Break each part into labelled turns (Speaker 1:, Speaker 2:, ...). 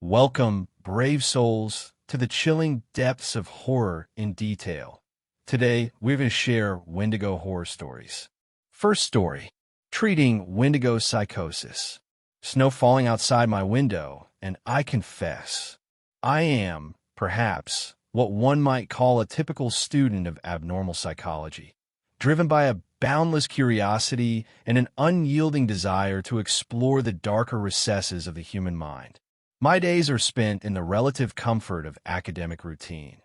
Speaker 1: Welcome, brave souls, to the chilling depths of horror in detail. Today, we're going to share Wendigo horror stories. First story, treating Wendigo psychosis. Snow falling outside my window, and I confess, I am, perhaps, what one might call a typical student of abnormal psychology, driven by a boundless curiosity and an unyielding desire to explore the darker recesses of the human mind. My days are spent in the relative comfort of academic routine.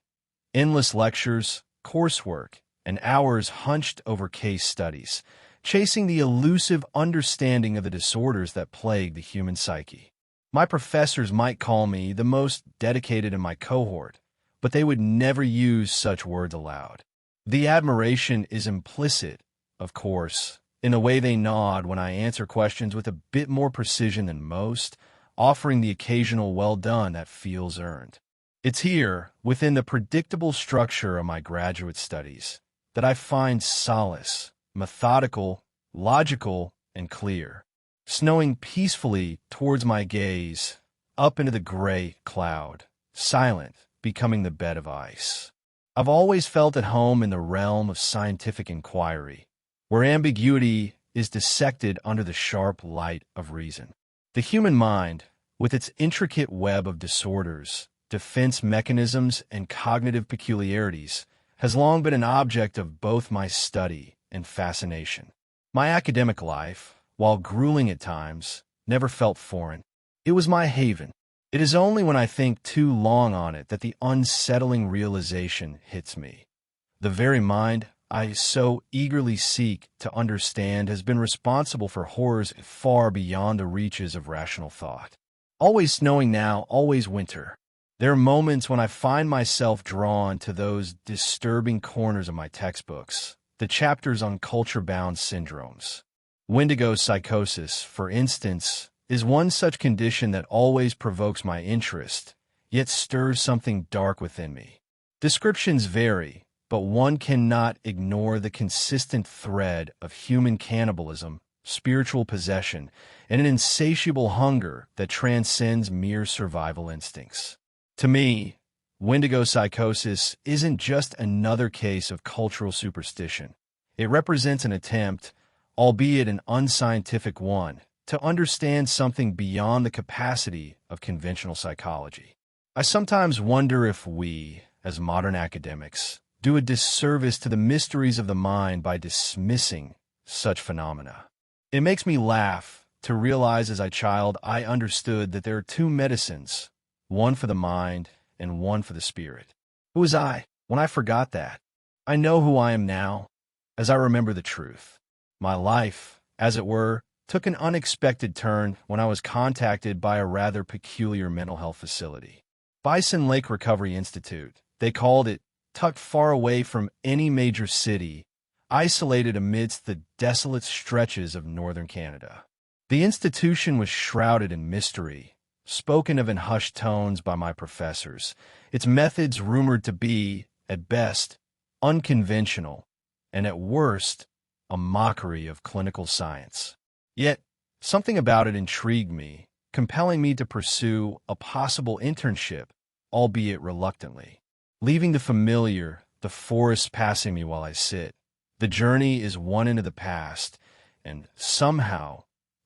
Speaker 1: Endless lectures, coursework, and hours hunched over case studies, chasing the elusive understanding of the disorders that plague the human psyche. My professors might call me the most dedicated in my cohort, but they would never use such words aloud. The admiration is implicit, of course, in the way they nod when I answer questions with a bit more precision than most, offering the occasional well done that feels earned. It's here, within the predictable structure of my graduate studies, that I find solace, methodical, logical, and clear, snowing peacefully towards my gaze, up into the gray cloud, silent, becoming the bed of ice. I've always felt at home in the realm of scientific inquiry, where ambiguity is dissected under the sharp light of reason. The human mind, with its intricate web of disorders, defense mechanisms, and cognitive peculiarities, has long been an object of both my study and fascination. My academic life, while grueling at times, never felt foreign. It was my haven. It is only when I think too long on it that the unsettling realization hits me. The very mind I so eagerly seek to understand has been responsible for horrors far beyond the reaches of rational thought. Always snowing now, always winter. There are moments when I find myself drawn to those disturbing corners of my textbooks, the chapters on culture-bound syndromes. Wendigo psychosis, for instance, is one such condition that always provokes my interest, yet stirs something dark within me. Descriptions vary, but one cannot ignore the consistent thread of human cannibalism, spiritual possession, and an insatiable hunger that transcends mere survival instincts. To me, Wendigo psychosis isn't just another case of cultural superstition. It represents an attempt, albeit an unscientific one, to understand something beyond the capacity of conventional psychology. I sometimes wonder if we, as modern academics, do a disservice to the mysteries of the mind by dismissing such phenomena. It makes me laugh to realize as a child I understood that there are two medicines, one for the mind and one for the spirit. Who was I when I forgot that? I know who I am now, as I remember the truth. My life, as it were, took an unexpected turn when I was contacted by a rather peculiar mental health facility. Bison Lake Recovery Institute, they called it, tucked far away from any major city, isolated amidst the desolate stretches of northern Canada. The institution was shrouded in mystery, spoken of in hushed tones by my professors, its methods rumored to be, at best, unconventional, and at worst, a mockery of clinical science. Yet, something about it intrigued me, compelling me to pursue a possible internship, albeit reluctantly. Leaving the familiar, the forest passing me while I sit, the journey is one into the past, and somehow,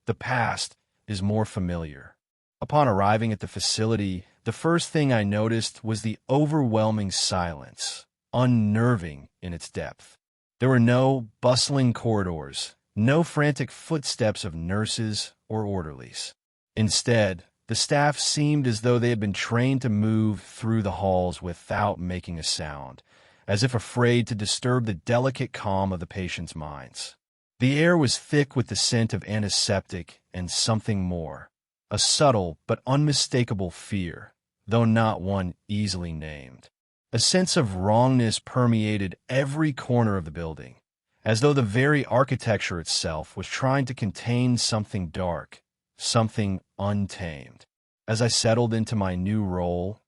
Speaker 1: the past is more familiar. Upon arriving at the facility, the first thing I noticed was the overwhelming silence, unnerving in its depth. There were no bustling corridors, no frantic footsteps of nurses or orderlies. Instead, the staff seemed as though they had been trained to move through the halls without making a sound, as if afraid to disturb the delicate calm of the patients' minds. The air was thick with the scent of antiseptic and something more, a subtle but unmistakable fear, though not one easily named. A sense of wrongness permeated every corner of the building, as though the very architecture itself was trying to contain something dark, something untamed. As I settled into my new role,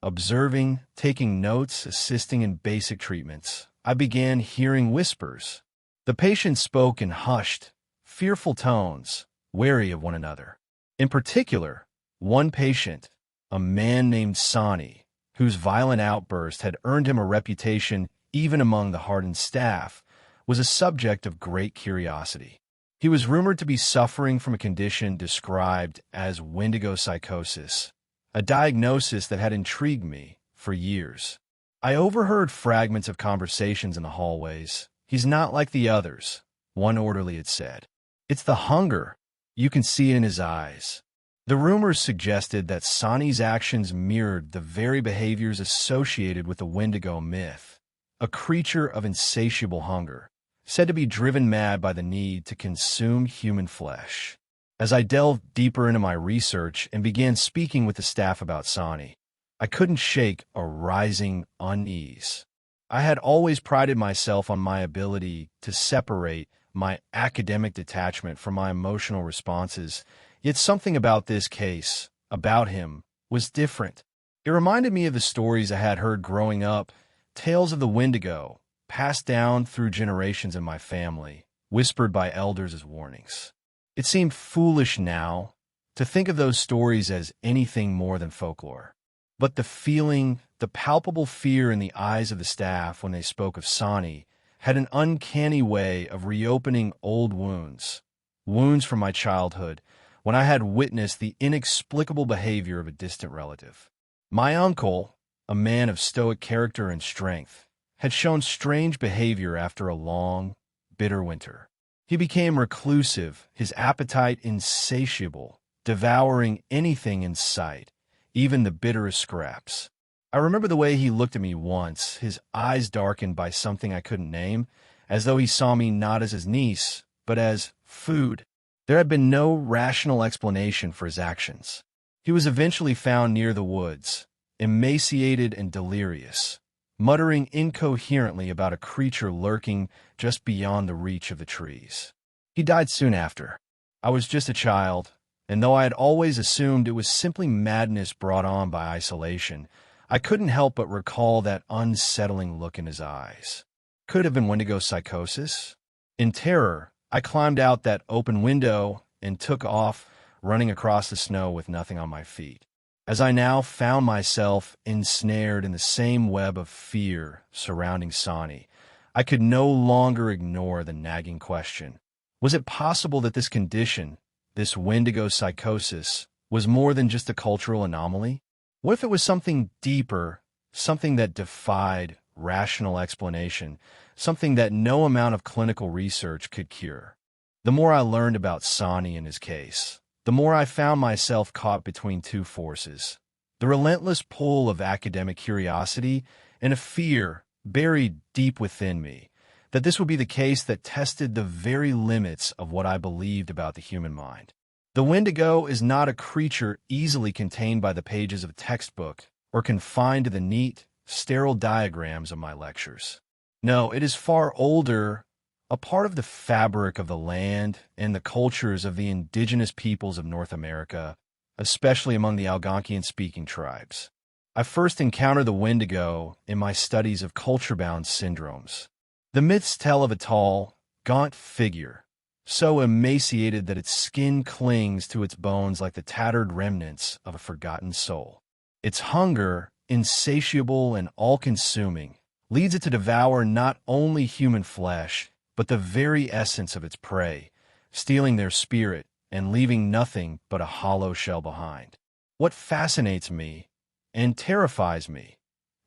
Speaker 1: observing, taking notes, assisting in basic treatments, I began hearing whispers. The patients spoke in hushed, fearful tones, wary of one another. In particular, one patient, a man named Sani, whose violent outburst had earned him a reputation even among the hardened staff, was a subject of great curiosity. He was rumored to be suffering from a condition described as Wendigo psychosis, a diagnosis that had intrigued me for years. I overheard fragments of conversations in the hallways. "He's not like the others," one orderly had said. "It's the hunger. You can see it in his eyes." The rumors suggested that Sani's actions mirrored the very behaviors associated with the Wendigo myth, a creature of insatiable hunger, said to be driven mad by the need to consume human flesh. As I delved deeper into my research and began speaking with the staff about Sani, I couldn't shake a rising unease. I had always prided myself on my ability to separate my academic detachment from my emotional responses, yet something about this case, about him, was different. It reminded me of the stories I had heard growing up, tales of the Wendigo, passed down through generations in my family, whispered by elders as warnings. It seemed foolish now to think of those stories as anything more than folklore. But the feeling, the palpable fear in the eyes of the staff when they spoke of Sani, had an uncanny way of reopening old wounds, wounds from my childhood, when I had witnessed the inexplicable behavior of a distant relative. My uncle, a man of stoic character and strength, had shown strange behavior after a long, bitter winter. He became reclusive, his appetite insatiable, devouring anything in sight, even the bitterest scraps. I remember the way he looked at me once, his eyes darkened by something I couldn't name, as though he saw me not as his niece, but as food. There had been no rational explanation for his actions. He was eventually found near the woods, emaciated and delirious, muttering incoherently about a creature lurking just beyond the reach of the trees. He died soon after. I was just a child, and though I had always assumed it was simply madness brought on by isolation, I couldn't help but recall that unsettling look in his eyes. Could it have been Wendigo psychosis? In terror, I climbed out that open window and took off, running across the snow with nothing on my feet. As I now found myself ensnared in the same web of fear surrounding Sani, I could no longer ignore the nagging question. Was it possible that this condition, this Wendigo psychosis, was more than just a cultural anomaly? What if it was something deeper, something that defied rational explanation, something that no amount of clinical research could cure? The more I learned about Sani and his case, the more I found myself caught between two forces: the relentless pull of academic curiosity and a fear buried deep within me that this would be the case that tested the very limits of what I believed about the human mind. The Wendigo is not a creature easily contained by the pages of a textbook or confined to the neat, sterile diagrams of my lectures. No, it is far older, a part of the fabric of the land and the cultures of the indigenous peoples of North America, especially among the Algonquian-speaking tribes. I first encountered the Wendigo in my studies of culture-bound syndromes. The myths tell of a tall, gaunt figure, so emaciated that its skin clings to its bones like the tattered remnants of a forgotten soul. Its hunger, insatiable and all-consuming, leads it to devour not only human flesh, but the very essence of its prey, stealing their spirit and leaving nothing but a hollow shell behind. What fascinates me, and terrifies me,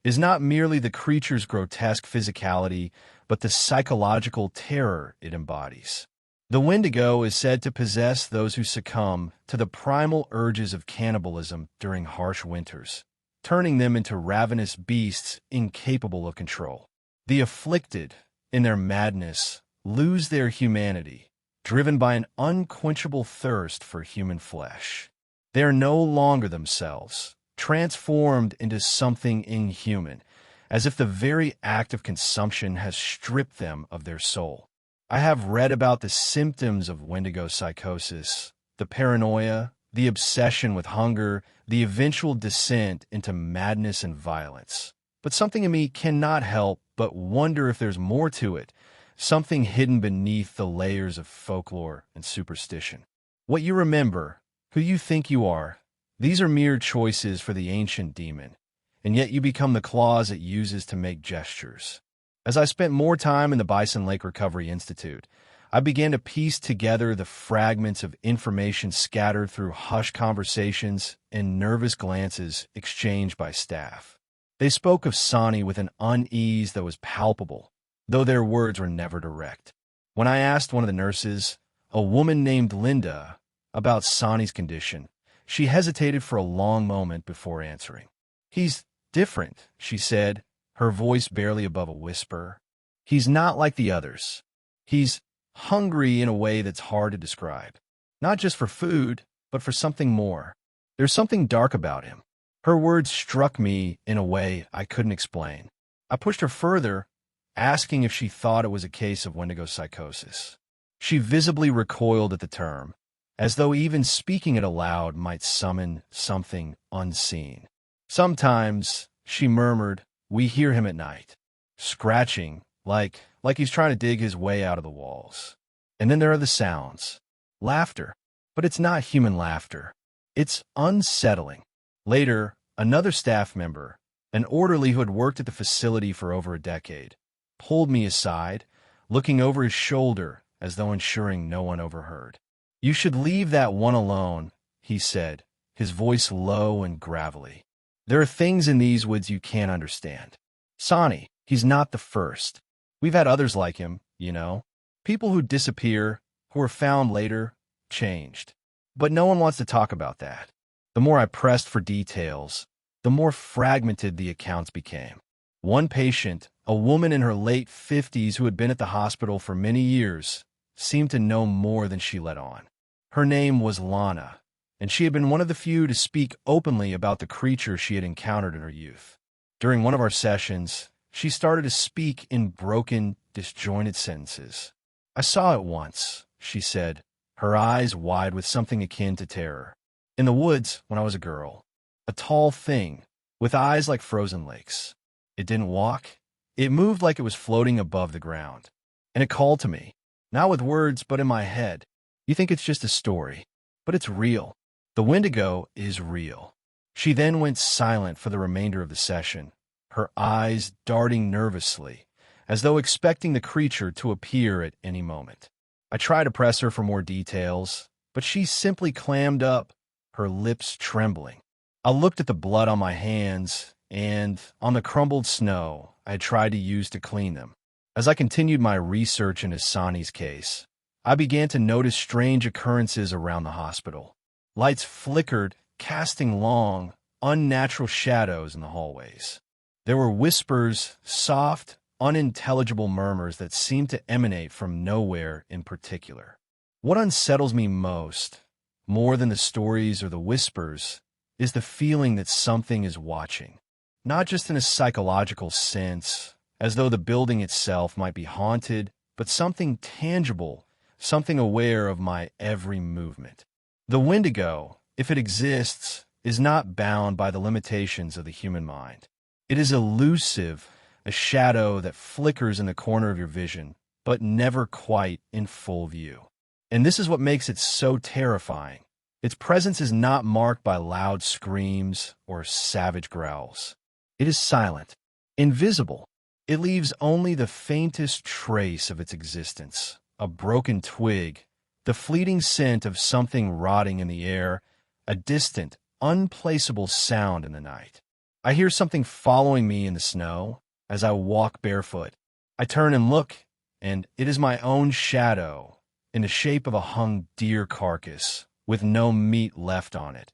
Speaker 1: is not merely the creature's grotesque physicality, but the psychological terror it embodies. The Wendigo is said to possess those who succumb to the primal urges of cannibalism during harsh winters, turning them into ravenous beasts incapable of control. The afflicted, in their madness, lose their humanity, driven by an unquenchable thirst for human flesh. They are no longer themselves, transformed into something inhuman, as if the very act of consumption has stripped them of their soul. I have read about the symptoms of Wendigo psychosis, the paranoia, the obsession with hunger, the eventual descent into madness and violence. But something in me cannot help but wonder if there's more to it, something hidden beneath the layers of folklore and superstition. What you remember, who you think you are, These are mere choices for the ancient demon, and yet you become the claws it uses to make gestures. As I spent more time in the Bison Lake Recovery Institute, I began to piece together the fragments of information scattered through hushed conversations and nervous glances exchanged by staff. They spoke of Sani with an unease that was palpable, though their words were never direct. When I asked one of the nurses, a woman named Linda, about Sani's condition, she hesitated for a long moment before answering. "He's different," she said, her voice barely above a whisper. "He's not like the others. He's hungry in a way that's hard to describe. Not just for food, but for something more. There's something dark about him." Her words struck me in a way I couldn't explain. I pushed her further, asking if she thought it was a case of Wendigo psychosis. She visibly recoiled at the term, as though even speaking it aloud might summon something unseen. "Sometimes," she murmured, "we hear him at night, scratching, like he's trying to dig his way out of the walls. And then there are the sounds. Laughter. But it's not human laughter. It's unsettling." Later, another staff member, an orderly who had worked at the facility for over a decade, pulled me aside, looking over his shoulder as though ensuring no one overheard. "You should leave that one alone," he said, his voice low and gravelly. "There are things in these woods you can't understand. Sani, he's not the first. We've had others like him, you know. People who disappear, who are found later, changed. But no one wants to talk about that." The more I pressed for details, the more fragmented the accounts became. One patient, a woman in her late 50s who had been at the hospital for many years, seemed to know more than she let on. Her name was Lana, and she had been one of the few to speak openly about the creature she had encountered in her youth. During one of our sessions, she started to speak in broken, disjointed sentences. "I saw it once," she said, her eyes wide with something akin to terror. "In the woods when I was a girl. A tall thing, with eyes like frozen lakes. It didn't walk. It moved like it was floating above the ground. And it called to me, not with words, but in my head. You think it's just a story, but it's real. The Wendigo is real." She then went silent for the remainder of the session, her eyes darting nervously, as though expecting the creature to appear at any moment. I tried to press her for more details, but she simply clammed up, her lips trembling. I looked at the blood on my hands and on the crumbled snow I had tried to use to clean them. As I continued my research into Sani's case, I began to notice strange occurrences around the hospital. Lights flickered, casting long, unnatural shadows in the hallways. There were whispers, soft, unintelligible murmurs that seemed to emanate from nowhere in particular. What unsettles me most, more than the stories or the whispers, is the feeling that something is watching. Not just in a psychological sense, as though the building itself might be haunted, but something tangible, something aware of my every movement. The Wendigo, if it exists, is not bound by the limitations of the human mind. It is elusive, a shadow that flickers in the corner of your vision, but never quite in full view. And this is what makes it so terrifying. Its presence is not marked by loud screams or savage growls. It is silent, invisible. It leaves only the faintest trace of its existence, a broken twig, the fleeting scent of something rotting in the air, a distant, unplaceable sound in the night. I hear something following me in the snow as I walk barefoot. I turn and look, and it is my own shadow, in the shape of a hung deer carcass, with no meat left on it,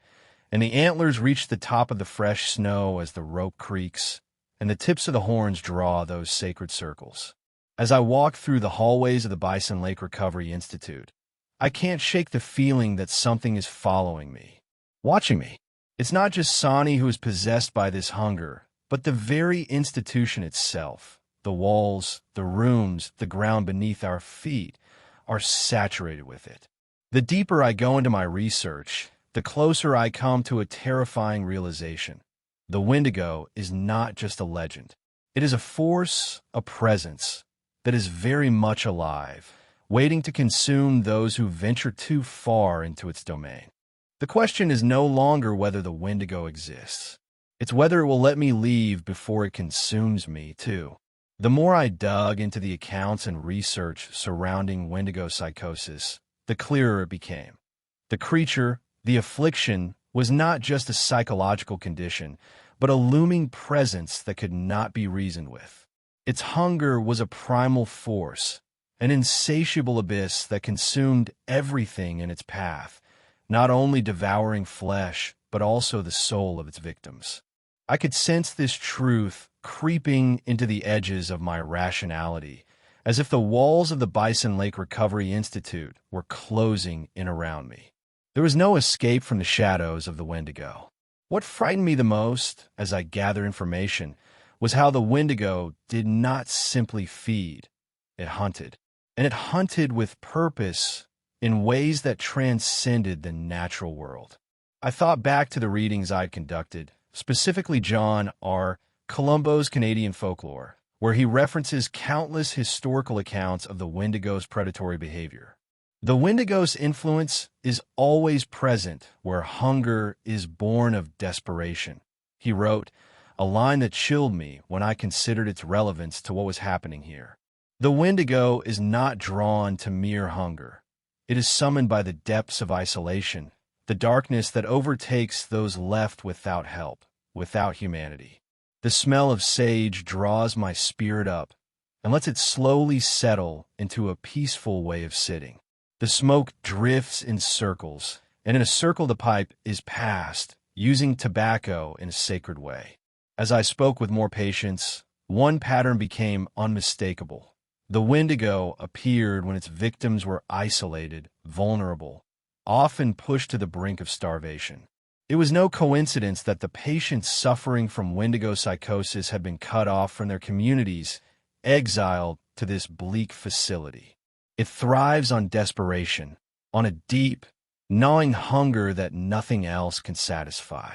Speaker 1: and the antlers reach the top of the fresh snow as the rope creaks, and the tips of the horns draw those sacred circles. As I walk through the hallways of the Bison Lake Recovery Institute, I can't shake the feeling that something is following me, watching me. It's not just Sani who is possessed by this hunger, but the very institution itself. The walls, the rooms, the ground beneath our feet are saturated with it. The deeper I go into my research, the closer I come to a terrifying realization. The Wendigo is not just a legend. It is a force, a presence, that is very much alive, waiting to consume those who venture too far into its domain. The question is no longer whether the Wendigo exists. It's whether it will let me leave before it consumes me, too. The more I dug into the accounts and research surrounding Wendigo psychosis, the clearer it became. The creature, the affliction, was not just a psychological condition, but a looming presence that could not be reasoned with. Its hunger was a primal force, an insatiable abyss that consumed everything in its path, not only devouring flesh, but also the soul of its victims. I could sense this truth creeping into the edges of my rationality, as if the walls of the Bison Lake Recovery Institute were closing in around me. There was no escape from the shadows of the Wendigo. What frightened me the most, as I gathered information, was how the Wendigo did not simply feed, it hunted. And it hunted with purpose in ways that transcended the natural world. I thought back to the readings I'd conducted, specifically John R. Columbo's Canadian Folklore, where he references countless historical accounts of the Wendigo's predatory behavior. The Wendigo's influence is always present where hunger is born of desperation. He wrote, a line that chilled me when I considered its relevance to what was happening here. The Wendigo is not drawn to mere hunger. It is summoned by the depths of isolation, the darkness that overtakes those left without help, without humanity. The smell of sage draws my spirit up and lets it slowly settle into a peaceful way of sitting. The smoke drifts in circles, and in a circle the pipe is passed, using tobacco in a sacred way. As I spoke with more patience, one pattern became unmistakable. The Wendigo appeared when its victims were isolated, vulnerable, often pushed to the brink of starvation. It was no coincidence that the patients suffering from Wendigo psychosis had been cut off from their communities, exiled to this bleak facility. It thrives on desperation, on a deep, gnawing hunger that nothing else can satisfy.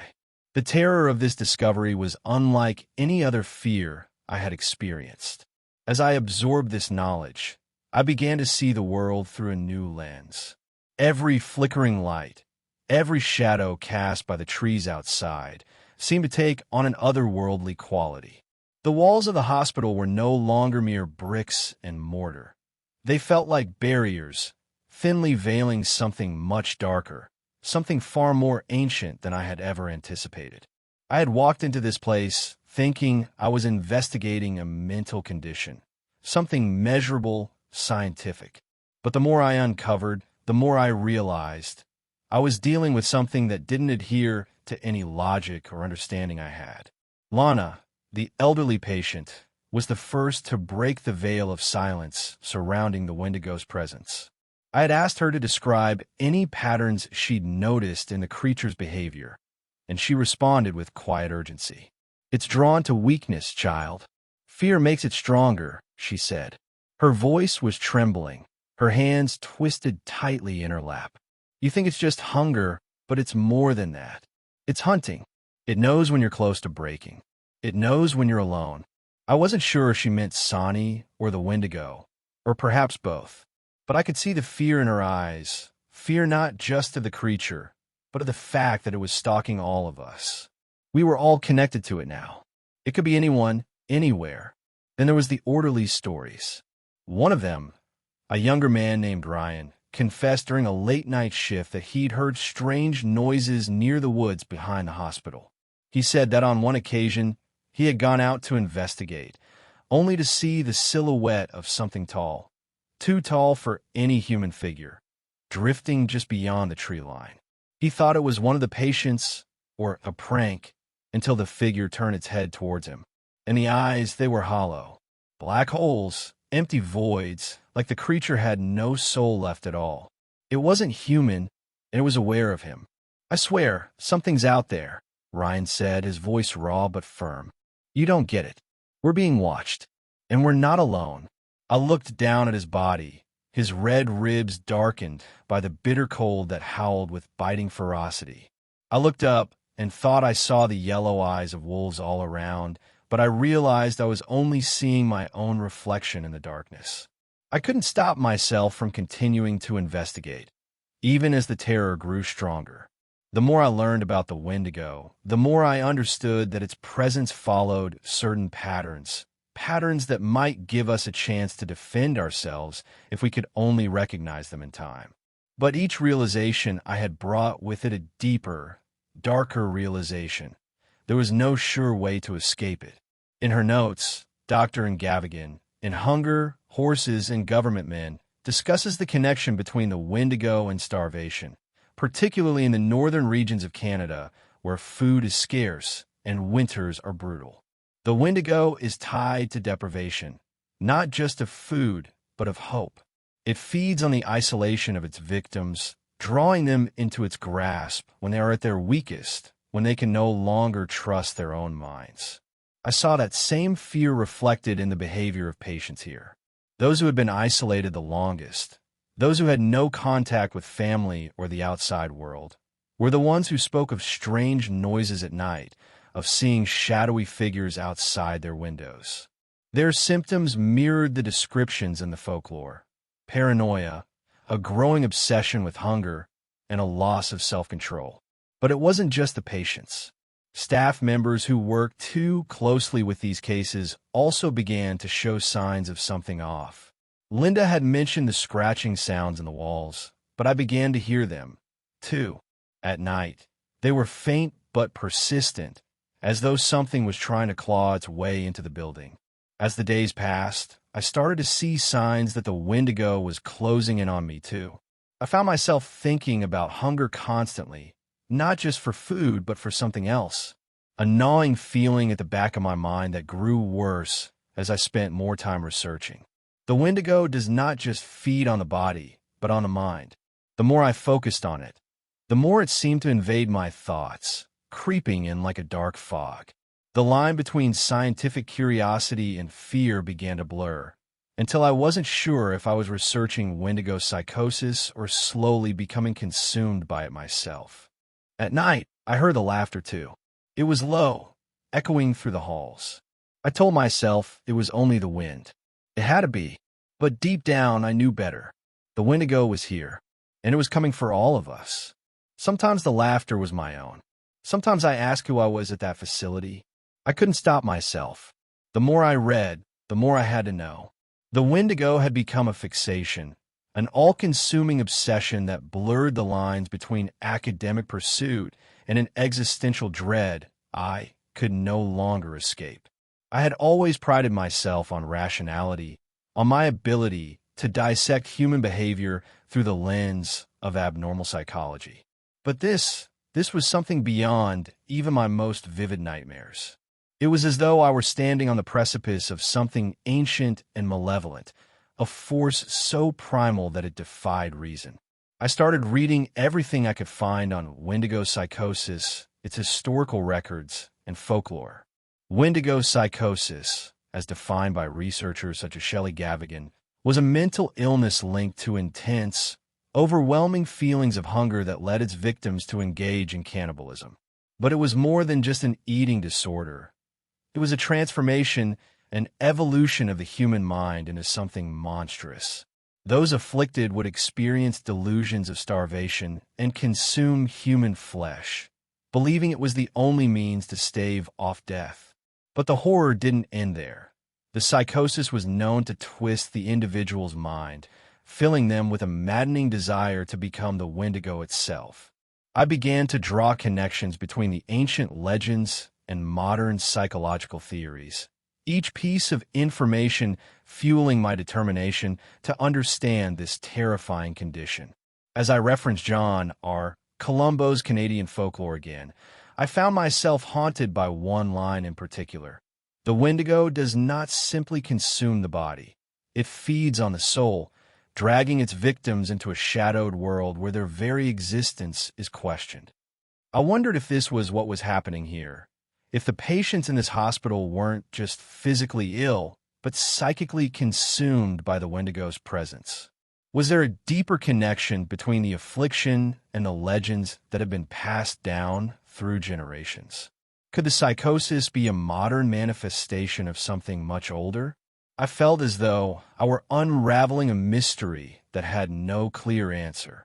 Speaker 1: The terror of this discovery was unlike any other fear I had experienced. As I absorbed this knowledge, I began to see the world through a new lens. Every flickering light, every shadow cast by the trees outside, seemed to take on an otherworldly quality. The walls of the hospital were no longer mere bricks and mortar. They felt like barriers, thinly veiling something much darker, something far more ancient than I had ever anticipated. I had walked into this place thinking I was investigating a mental condition, something measurable, scientific. But the more I uncovered, the more I realized I was dealing with something that didn't adhere to any logic or understanding I had. Lana, the elderly patient, was the first to break the veil of silence surrounding the Wendigo's presence. I had asked her to describe any patterns she'd noticed in the creature's behavior, and she responded with quiet urgency. It's drawn to weakness, child. Fear makes it stronger, she said. Her voice was trembling, her hands twisted tightly in her lap. You think it's just hunger, but it's more than that. It's hunting. It knows when you're close to breaking. It knows when you're alone. I wasn't sure if she meant Sonny or the Wendigo, or perhaps both. But I could see the fear in her eyes, fear not just of the creature, but of the fact that it was stalking all of us. We were all connected to it now. It could be anyone, anywhere. Then there was the orderly's stories. One of them, a younger man named Ryan, confessed during a late-night shift that he'd heard strange noises near the woods behind the hospital. He said that on one occasion, he had gone out to investigate, only to see the silhouette of something tall, too tall for any human figure, drifting just beyond the tree line. He thought it was one of the patients, or a prank, until the figure turned its head towards him. And the eyes, they were hollow. Black holes, empty voids, like the creature had no soul left at all. It wasn't human, and it was aware of him. I swear, something's out there, Ryan said, his voice raw but firm. You don't get it. We're being watched, and we're not alone. I looked down at his body, his red ribs darkened by the bitter cold that howled with biting ferocity. I looked up and thought I saw the yellow eyes of wolves all around, but I realized I was only seeing my own reflection in the darkness. I couldn't stop myself from continuing to investigate, even as the terror grew stronger. The more I learned about the Wendigo, the more I understood that its presence followed certain patterns, patterns that might give us a chance to defend ourselves if we could only recognize them in time. But each realization I had brought with it a deeper, darker realization. There was no sure way to escape it. In her notes, Dr. Gavigan, in Hunger, Horses, and Government Men, discusses the connection between the Wendigo and starvation, particularly in the northern regions of Canada, where food is scarce and winters are brutal. The Wendigo is tied to deprivation, not just of food, but of hope. It feeds on the isolation of its victims, drawing them into its grasp when they are at their weakest, when they can no longer trust their own minds. I saw that same fear reflected in the behavior of patients here. Those who had been isolated the longest, those who had no contact with family or the outside world, were the ones who spoke of strange noises at night, of seeing shadowy figures outside their windows. Their symptoms mirrored the descriptions in the folklore: paranoia, a growing obsession with hunger, and a loss of self-control. But it wasn't just the patients. Staff members who worked too closely with these cases also began to show signs of something off. Linda had mentioned the scratching sounds in the walls, but I began to hear them, too. At night, they were faint but persistent, as though something was trying to claw its way into the building. As the days passed, I started to see signs that the Wendigo was closing in on me, too. I found myself thinking about hunger constantly, not just for food, but for something else. A gnawing feeling at the back of my mind that grew worse as I spent more time researching. The Wendigo does not just feed on the body, but on the mind. The more I focused on it, the more it seemed to invade my thoughts, creeping in like a dark fog. The line between scientific curiosity and fear began to blur, until I wasn't sure if I was researching Wendigo psychosis or slowly becoming consumed by it myself. At night, I heard the laughter too. It was low, echoing through the halls. I told myself it was only the wind. It had to be, but deep down I knew better. The Wendigo was here, and it was coming for all of us. Sometimes the laughter was my own. Sometimes I asked who I was at that facility. I couldn't stop myself. The more I read, the more I had to know. The Wendigo had become a fixation, an all-consuming obsession that blurred the lines between academic pursuit and an existential dread I could no longer escape. I had always prided myself on rationality, on my ability to dissect human behavior through the lens of abnormal psychology. But this was something beyond even my most vivid nightmares. It was as though I were standing on the precipice of something ancient and malevolent, a force so primal that it defied reason. I started reading everything I could find on Wendigo psychosis, its historical records, and folklore. Wendigo psychosis, as defined by researchers such as Shelley Gavigan, was a mental illness linked to intense, overwhelming feelings of hunger that led its victims to engage in cannibalism. But it was more than just an eating disorder. It was a transformation, an evolution of the human mind into something monstrous. Those afflicted would experience delusions of starvation and consume human flesh, believing it was the only means to stave off death. But the horror didn't end there. The psychosis was known to twist the individual's mind, filling them with a maddening desire to become the Wendigo itself. I began to draw connections between the ancient legends and modern psychological theories, each piece of information fueling my determination to understand this terrifying condition. As I referenced John R. Columbo's Canadian folklore again, I found myself haunted by one line in particular. The Wendigo does not simply consume the body. It feeds on the soul, dragging its victims into a shadowed world where their very existence is questioned. I wondered if this was what was happening here. If the patients in this hospital weren't just physically ill, but psychically consumed by the Wendigo's presence. Was there a deeper connection between the affliction and the legends that have been passed down through generations? Could the psychosis be a modern manifestation of something much older? I felt as though I were unraveling a mystery that had no clear answer,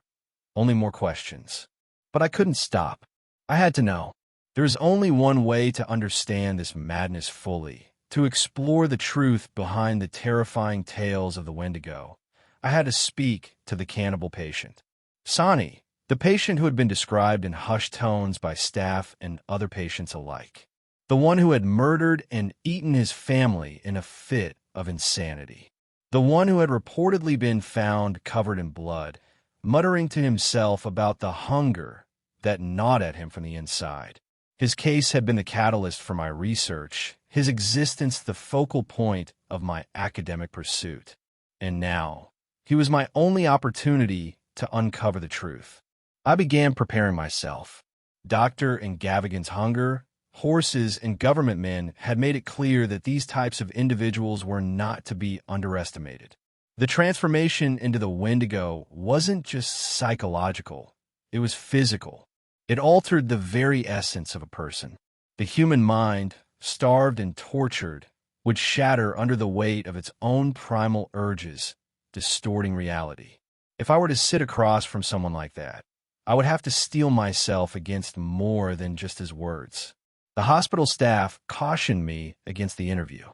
Speaker 1: only more questions. But I couldn't stop. I had to know. There is only one way to understand this madness fully, to explore the truth behind the terrifying tales of the Wendigo. I had to speak to the cannibal patient. Sani, the patient who had been described in hushed tones by staff and other patients alike. The one who had murdered and eaten his family in a fit of insanity. The one who had reportedly been found covered in blood, muttering to himself about the hunger that gnawed at him from the inside. His case had been the catalyst for my research, his existence the focal point of my academic pursuit. And now, he was my only opportunity to uncover the truth. I began preparing myself. Dr. and Gavigan's hunger, horses, and government men had made it clear that these types of individuals were not to be underestimated. The transformation into the Wendigo wasn't just psychological, it was physical. It altered the very essence of a person. The human mind, starved and tortured, would shatter under the weight of its own primal urges, distorting reality. If I were to sit across from someone like that, I would have to steel myself against more than just his words. The hospital staff cautioned me against the interview.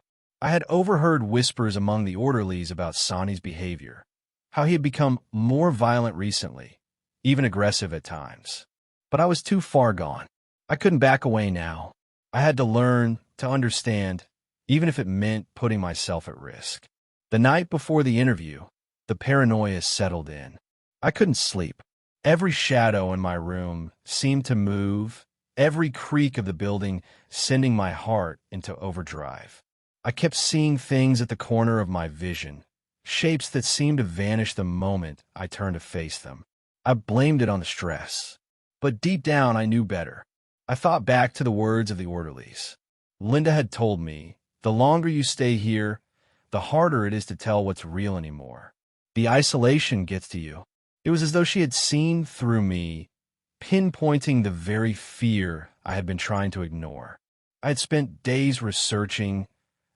Speaker 1: I had overheard whispers among the orderlies about Sani's behavior, how he had become more violent recently, even aggressive at times. But I was too far gone. I couldn't back away now. I had to learn to understand, even if it meant putting myself at risk. The night before the interview, the paranoia settled in. I couldn't sleep. Every shadow in my room seemed to move, every creak of the building sending my heart into overdrive. I kept seeing things at the corner of my vision, shapes that seemed to vanish the moment I turned to face them. I blamed it on the stress. But deep down, I knew better. I thought back to the words of the orderlies. Linda had told me, the longer you stay here, the harder it is to tell what's real anymore. The isolation gets to you. It was as though she had seen through me, pinpointing the very fear I had been trying to ignore. I had spent days researching,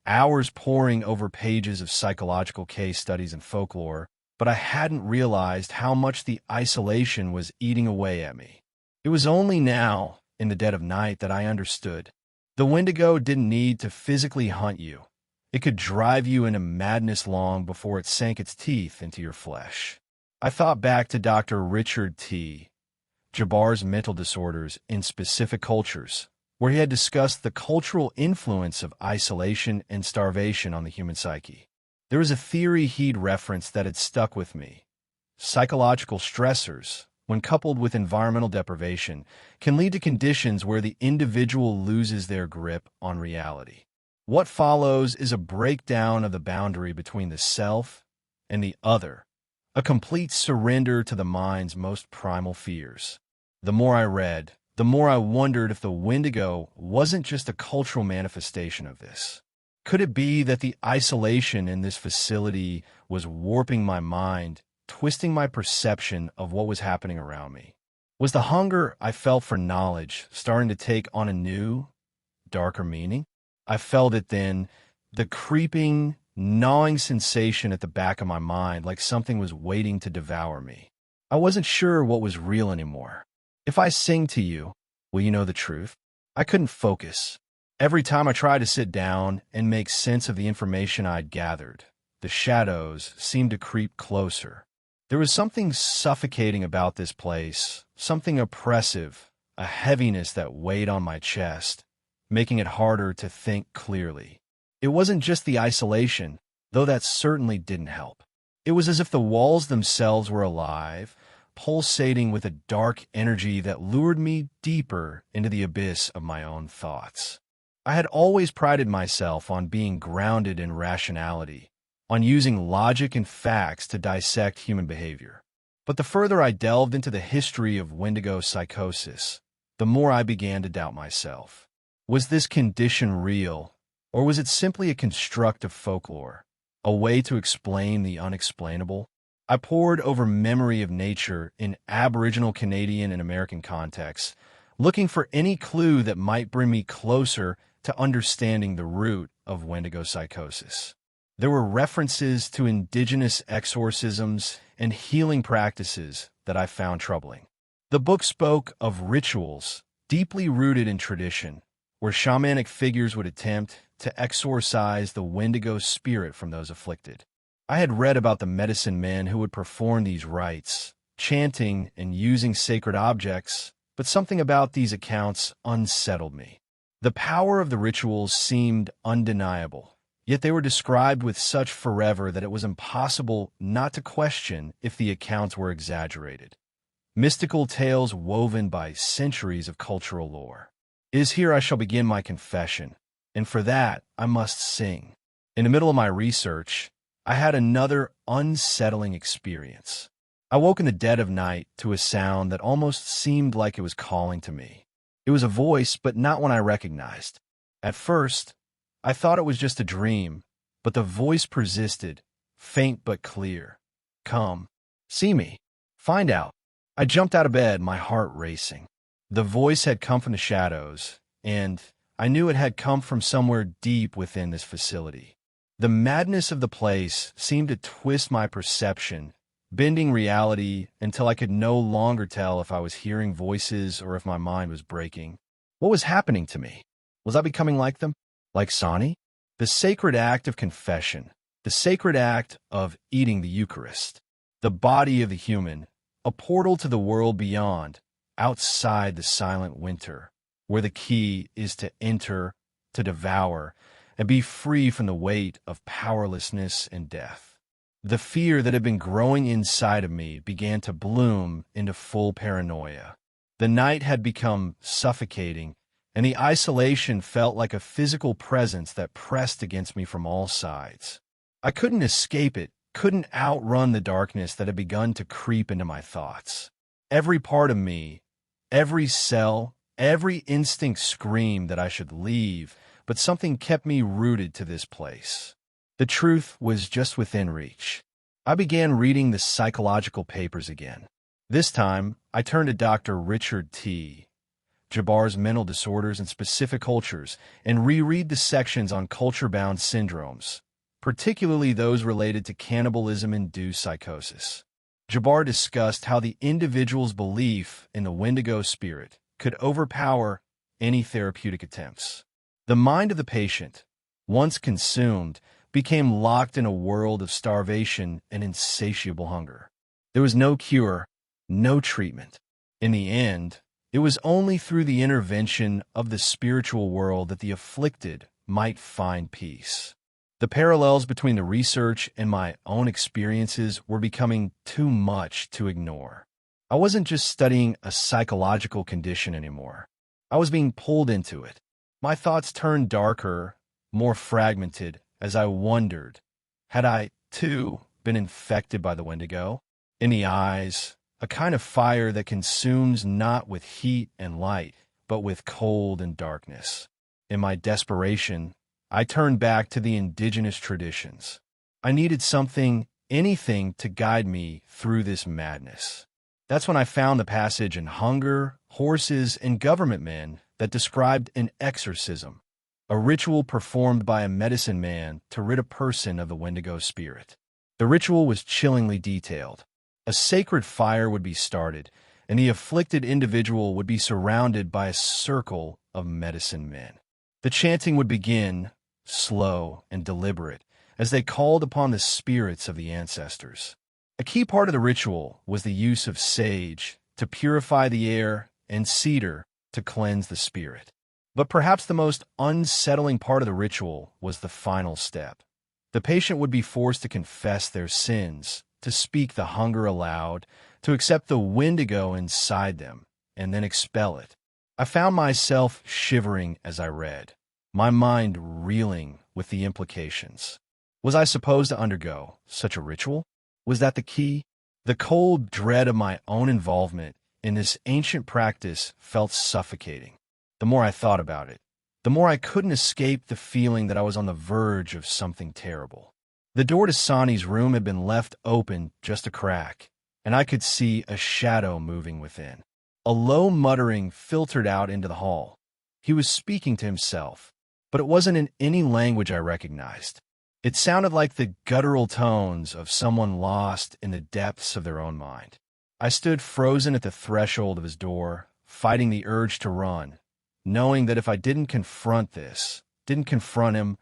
Speaker 1: hours poring over pages of psychological case studies and folklore, but I hadn't realized how much the isolation was eating away at me. It was only now, in the dead of night, that I understood. The Wendigo didn't need to physically hunt you. It could drive you into madness long before it sank its teeth into your flesh. I thought back to Dr. Richard T. Jabbar's mental disorders in specific cultures, where he had discussed the cultural influence of isolation and starvation on the human psyche. There was a theory he'd referenced that had stuck with me. Psychological stressors, when coupled with environmental deprivation, can lead to conditions where the individual loses their grip on reality. What follows is a breakdown of the boundary between the self and the other, a complete surrender to the mind's most primal fears. The more I read, the more I wondered if the Wendigo wasn't just a cultural manifestation of this. Could it be that the isolation in this facility was warping my mind, twisting my perception of what was happening around me? Was the hunger I felt for knowledge starting to take on a new, darker meaning? I felt it then, the creeping, gnawing sensation at the back of my mind, like something was waiting to devour me. I wasn't sure what was real anymore. If I sing to you, will you know the truth? I couldn't focus. Every time I tried to sit down and make sense of the information I'd gathered, the shadows seemed to creep closer. There was something suffocating about this place, something oppressive, a heaviness that weighed on my chest, making it harder to think clearly. It wasn't just the isolation, though that certainly didn't help. It was as if the walls themselves were alive, pulsating with a dark energy that lured me deeper into the abyss of my own thoughts. I had always prided myself on being grounded in rationality, on using logic and facts to dissect human behavior. But the further I delved into the history of Wendigo psychosis, the more I began to doubt myself. Was this condition real, or was it simply a construct of folklore, a way to explain the unexplainable? I pored over memory of nature in Aboriginal, Canadian, and American contexts, looking for any clue that might bring me closer to understanding the root of Wendigo psychosis. There were references to indigenous exorcisms and healing practices that I found troubling. The book spoke of rituals deeply rooted in tradition, where shamanic figures would attempt to exorcise the Wendigo spirit from those afflicted. I had read about the medicine men who would perform these rites, chanting and using sacred objects, but something about these accounts unsettled me. The power of the rituals seemed undeniable, yet they were described with such fervor that it was impossible not to question if the accounts were exaggerated. Mystical tales woven by centuries of cultural lore. It is here I shall begin my confession, and for that I must sing. In the middle of my research, I had another unsettling experience. I woke in the dead of night to a sound that almost seemed like it was calling to me. It was a voice, but not one I recognized. At first, I thought it was just a dream, but the voice persisted, faint but clear. Come, see me, find out. I jumped out of bed, my heart racing. The voice had come from the shadows, and I knew it had come from somewhere deep within this facility. The madness of the place seemed to twist my perception, bending reality until I could no longer tell if I was hearing voices or if my mind was breaking. What was happening to me? Was I becoming like them? Like Sani? The sacred act of confession, the sacred act of eating the Eucharist, the body of the human, a portal to the world beyond, outside the silent winter, where the key is to enter, to devour, and be free from the weight of powerlessness and death. The fear that had been growing inside of me began to bloom into full paranoia. The night had become suffocating, and the isolation felt like a physical presence that pressed against me from all sides. I couldn't escape it, couldn't outrun the darkness that had begun to creep into my thoughts. Every part of me, every cell, every instinct screamed that I should leave, but something kept me rooted to this place. The truth was just within reach. I began reading the psychological papers again. This time, I turned to Dr. Richard T. Jabbar's Mental Disorders in Specific Cultures and reread the sections on culture-bound syndromes, particularly those related to cannibalism-induced psychosis. Jabbar discussed how the individual's belief in the Wendigo spirit could overpower any therapeutic attempts. The mind of the patient, once consumed, became locked in a world of starvation and insatiable hunger. There was no cure, no treatment. In the end, it was only through the intervention of the spiritual world that the afflicted might find peace. The parallels between the research and my own experiences were becoming too much to ignore. I wasn't just studying a psychological condition anymore. I was being pulled into it. My thoughts turned darker, more fragmented, as I wondered, had I, too, been infected by the Wendigo? In the eyes, a kind of fire that consumes not with heat and light, but with cold and darkness. In my desperation, I turned back to the indigenous traditions. I needed something, anything, to guide me through this madness. That's when I found the passage in Hunger, Horses, and Government Men that described an exorcism, a ritual performed by a medicine man to rid a person of the Wendigo spirit. The ritual was chillingly detailed. A sacred fire would be started, and the afflicted individual would be surrounded by a circle of medicine men. The chanting would begin, slow and deliberate, as they called upon the spirits of the ancestors. A key part of the ritual was the use of sage to purify the air and cedar to cleanse the spirit. But perhaps the most unsettling part of the ritual was the final step. The patient would be forced to confess their sins, to speak the hunger aloud, to accept the Wendigo inside them, and then expel it. I found myself shivering as I read, my mind reeling with the implications. Was I supposed to undergo such a ritual? Was that the key? The cold dread of my own involvement in this ancient practice felt suffocating. The more I thought about it, the more I couldn't escape the feeling that I was on the verge of something terrible. The door to Sani's room had been left open just a crack, and I could see a shadow moving within. A low muttering filtered out into the hall. He was speaking to himself, but it wasn't in any language I recognized. It sounded like the guttural tones of someone lost in the depths of their own mind. I stood frozen at the threshold of his door, fighting the urge to run, knowing that if I didn't confront him,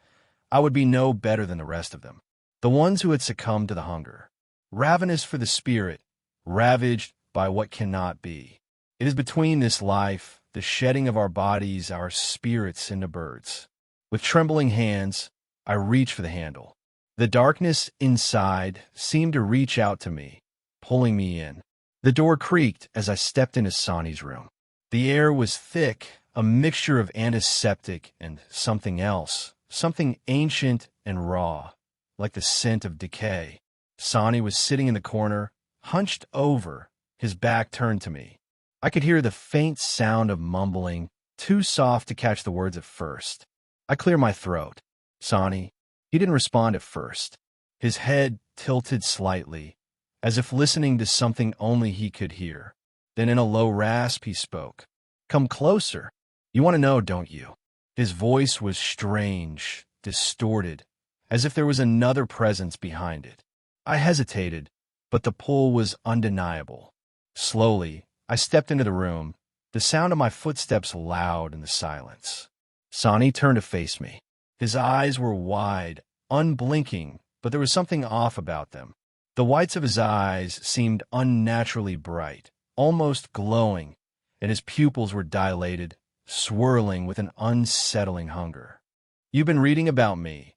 Speaker 1: I would be no better than the rest of them. The ones who had succumbed to the hunger, ravenous for the spirit, ravaged by what cannot be. It is between this life, the shedding of our bodies, our spirits into birds. With trembling hands, I reached for the handle. The darkness inside seemed to reach out to me, pulling me in. The door creaked as I stepped into Sonny's room. The air was thick, a mixture of antiseptic and something else, something ancient and raw, like the scent of decay. Sonny was sitting in the corner, hunched over, his back turned to me. I could hear the faint sound of mumbling, too soft to catch the words at first. I cleared my throat. Sonny. He didn't respond at first. His head tilted slightly, as if listening to something only he could hear. Then in a low rasp he spoke. Come closer. You want to know, don't you? His voice was strange, distorted, as if there was another presence behind it. I hesitated, but the pull was undeniable. Slowly, I stepped into the room, the sound of my footsteps loud in the silence. Sonny turned to face me. His eyes were wide, unblinking, but there was something off about them. The whites of his eyes seemed unnaturally bright, almost glowing, and his pupils were dilated, swirling with an unsettling hunger. You've been reading about me,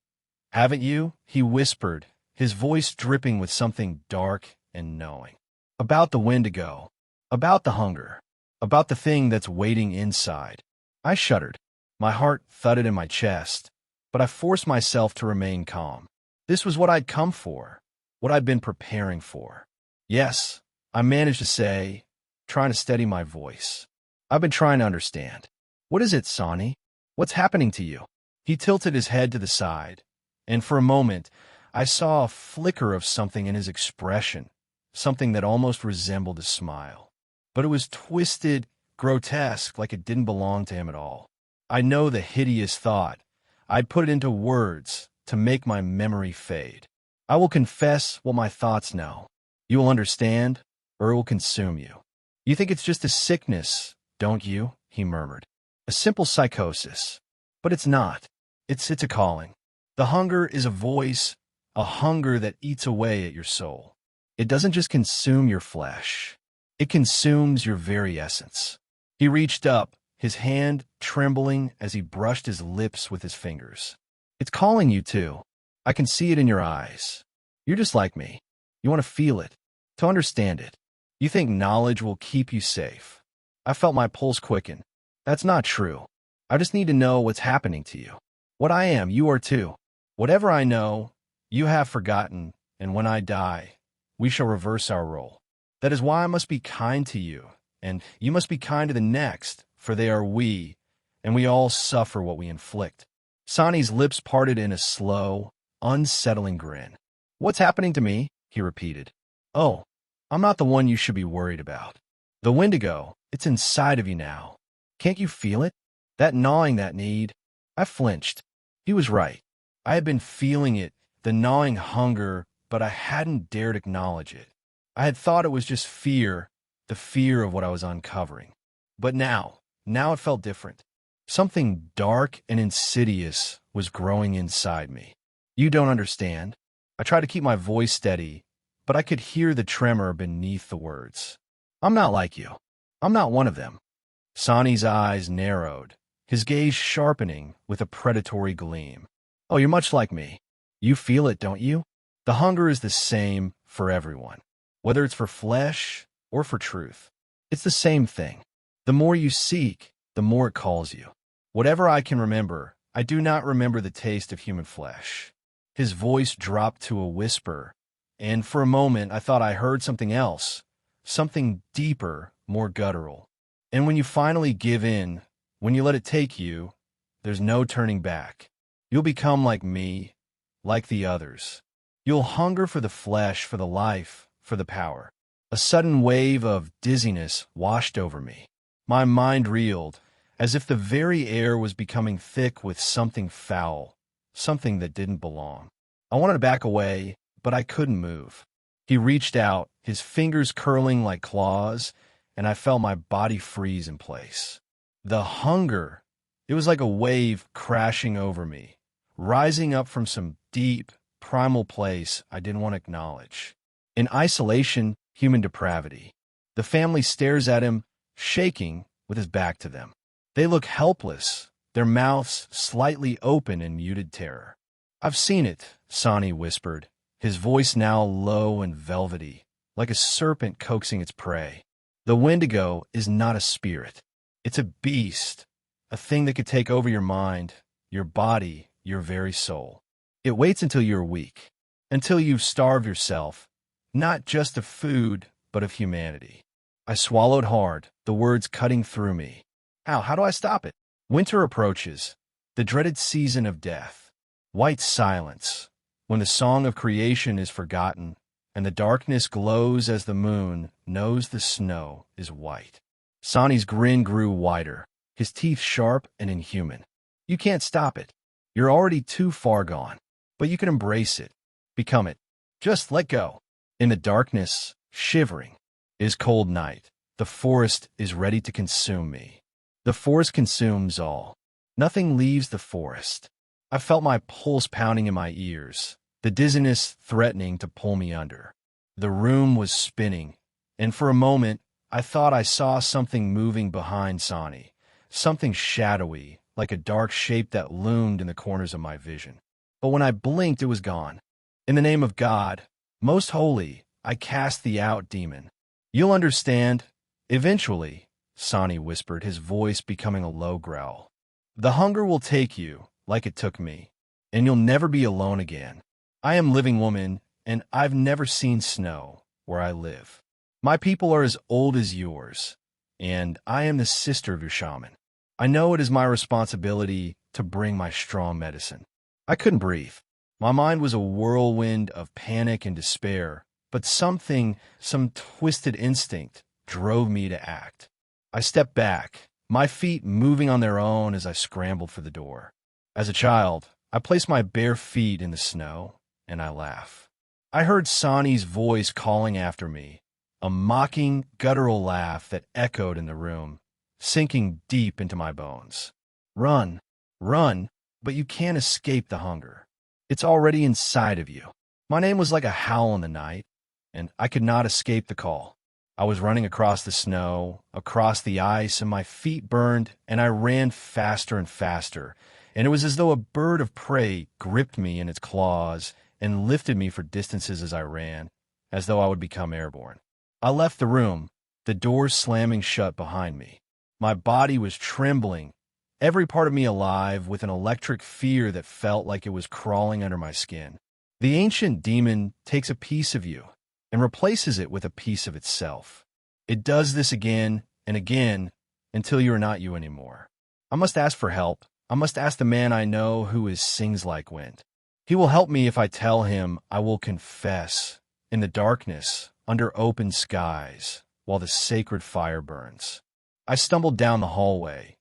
Speaker 1: haven't you? He whispered, his voice dripping with something dark and knowing. About the Wendigo, about the hunger, about the thing that's waiting inside. I shuddered. My heart thudded in my chest, but I forced myself to remain calm. This was what I'd come for, what I'd been preparing for. Yes, I managed to say, trying to steady my voice. I've been trying to understand. What is it, Sonny? What's happening to you? He tilted his head to the side, and for a moment, I saw a flicker of something in his expression, something that almost resembled a smile. But it was twisted, grotesque, like it didn't belong to him at all. I know the hideous thought. I'd put it into words to make my memory fade. I will confess what my thoughts know. You will understand, or it will consume you. You think it's just a sickness, don't you? He murmured. A simple psychosis. But it's not. It's a calling. The hunger is a voice, a hunger that eats away at your soul. It doesn't just consume your flesh. It consumes your very essence. He reached up, his hand trembling as he brushed his lips with his fingers. It's calling you too. I can see it in your eyes. You're just like me. You want to feel it, to understand it. You think knowledge will keep you safe. I felt my pulse quicken. That's not true. I just need to know what's happening to you. What I am, you are too. Whatever I know, you have forgotten, and when I die, we shall reverse our role. That is why I must be kind to you, and you must be kind to the next, for they are we, and we all suffer what we inflict. Sonny's lips parted in a slow, unsettling grin. What's happening to me? He repeated. Oh, I'm not the one you should be worried about. The Wendigo, it's inside of you now. Can't you feel it? That gnawing, that need. I flinched. He was right. I had been feeling it, the gnawing hunger, but I hadn't dared acknowledge it. I had thought it was just fear, the fear of what I was uncovering. But now it felt different. Something dark and insidious was growing inside me. You don't understand. I tried to keep my voice steady, but I could hear the tremor beneath the words. I'm not like you. I'm not one of them. Sonny's eyes narrowed, his gaze sharpening with a predatory gleam. Oh, you're much like me. You feel it, don't you? The hunger is the same for everyone, whether it's for flesh or for truth. It's the same thing. The more you seek, the more it calls you. Whatever I can remember, I do not remember the taste of human flesh. His voice dropped to a whisper, and for a moment I thought I heard something else, something deeper, more guttural. And when you finally give in, when you let it take you, there's no turning back. You'll become like me, like the others. You'll hunger for the flesh, for the life, for the power. A sudden wave of dizziness washed over me. My mind reeled, as if the very air was becoming thick with something foul, something that didn't belong. I wanted to back away, but I couldn't move. He reached out, his fingers curling like claws, and I felt my body freeze in place. The hunger, it was like a wave crashing over me, rising up from some deep, primal place I didn't want to acknowledge. In isolation, human depravity. The family stares at him, shaking, with his back to them. They look helpless, their mouths slightly open in muted terror. "I've seen it," Sonny whispered, his voice now low and velvety, like a serpent coaxing its prey. "The Wendigo is not a spirit. It's a beast, a thing that could take over your mind, your body, your very soul. It waits until you're weak, until you've starved yourself, not just of food, but of humanity." I swallowed hard, the words cutting through me. How do I stop it? Winter approaches, the dreaded season of death. White silence, when the song of creation is forgotten, and the darkness glows as the moon knows the snow is white. Sonny's grin grew wider, his teeth sharp and inhuman. "You can't stop it. You're already too far gone. But you can embrace it, become it. Just let go." In the darkness, shivering, is cold night. The forest is ready to consume me. The forest consumes all. Nothing leaves the forest. I felt my pulse pounding in my ears, the dizziness threatening to pull me under. The room was spinning, and for a moment, I thought I saw something moving behind Sonny, something shadowy, like a dark shape that loomed in the corners of my vision. But when I blinked, it was gone. "In the name of God, most holy, I cast thee out, demon. You'll understand, eventually," Sonny whispered, his voice becoming a low growl. "The hunger will take you, like it took me, and you'll never be alone again. I am Living Woman, and I've never seen snow where I live. My people are as old as yours, and I am the sister of your shaman. I know it is my responsibility to bring my strong medicine." I couldn't breathe. My mind was a whirlwind of panic and despair, but some twisted instinct, drove me to act. I stepped back, my feet moving on their own as I scrambled for the door. As a child, I placed my bare feet in the snow, and I laughed. I heard Sonny's voice calling after me, a mocking, guttural laugh that echoed in the room, sinking deep into my bones. "Run, run, but you can't escape the hunger. It's already inside of you." My name was like a howl in the night, and I could not escape the call. I was running across the snow, across the ice, and my feet burned, and I ran faster and faster, and it was as though a bird of prey gripped me in its claws and lifted me for distances as I ran, as though I would become airborne. I left the room, the door slamming shut behind me. My body was trembling, every part of me alive with an electric fear that felt like it was crawling under my skin. The ancient demon takes a piece of you and replaces it with a piece of itself. It does this again and again until you are not you anymore. I must ask for help. I must ask the man I know who sings like wind. He will help me if I tell him I will confess in the darkness, under open skies, while the sacred fire burns. I stumbled down the hallway,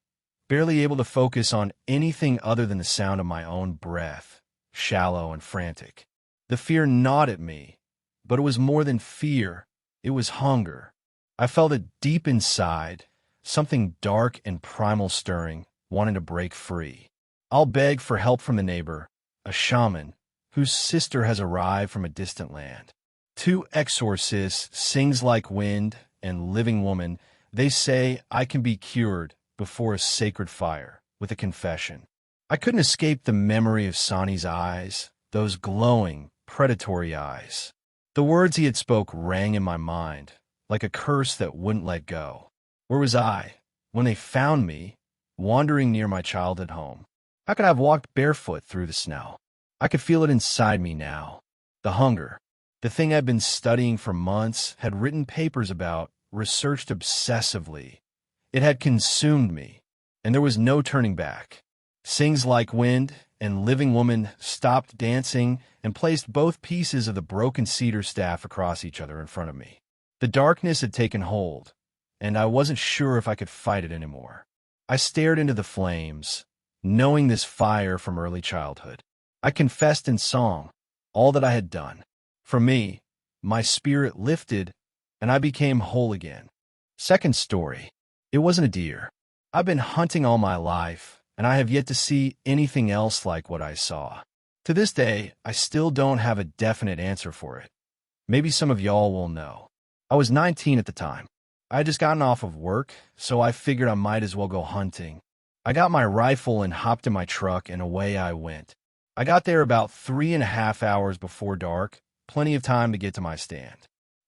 Speaker 1: barely able to focus on anything other than the sound of my own breath, shallow and frantic. The fear gnawed at me, but it was more than fear. It was hunger. I felt it deep inside, something dark and primal stirring, wanting to break free. I'll beg for help from the neighbor, a shaman, whose sister has arrived from a distant land. 2 exorcists, sings like wind, and Living Woman. They say I can be cured before a sacred fire with a confession. I couldn't escape the memory of Sonny's eyes, those glowing, predatory eyes. The words he had spoke rang in my mind, like a curse that wouldn't let go. Where was I when they found me, wandering near my childhood home? How could I have walked barefoot through the snow? I could feel it inside me now. The hunger, the thing I'd been studying for months, had written papers about, researched obsessively. It had consumed me, and there was no turning back. Sings Like Wind and Living Woman stopped dancing and placed both pieces of the broken cedar staff across each other in front of me. The darkness had taken hold, and I wasn't sure if I could fight it anymore. I stared into the flames, knowing this fire from early childhood. I confessed in song all that I had done. For me, my spirit lifted, and I became whole again. Second story. It wasn't a deer. I've been hunting all my life, and I have yet to see anything else like what I saw. To this day, I still don't have a definite answer for it. Maybe some of y'all will know. I was 19 at the time. I had just gotten off of work, so I figured I might as well go hunting. I got my rifle and hopped in my truck, and away I went. I got there about 3.5 hours before dark, plenty of time to get to my stand.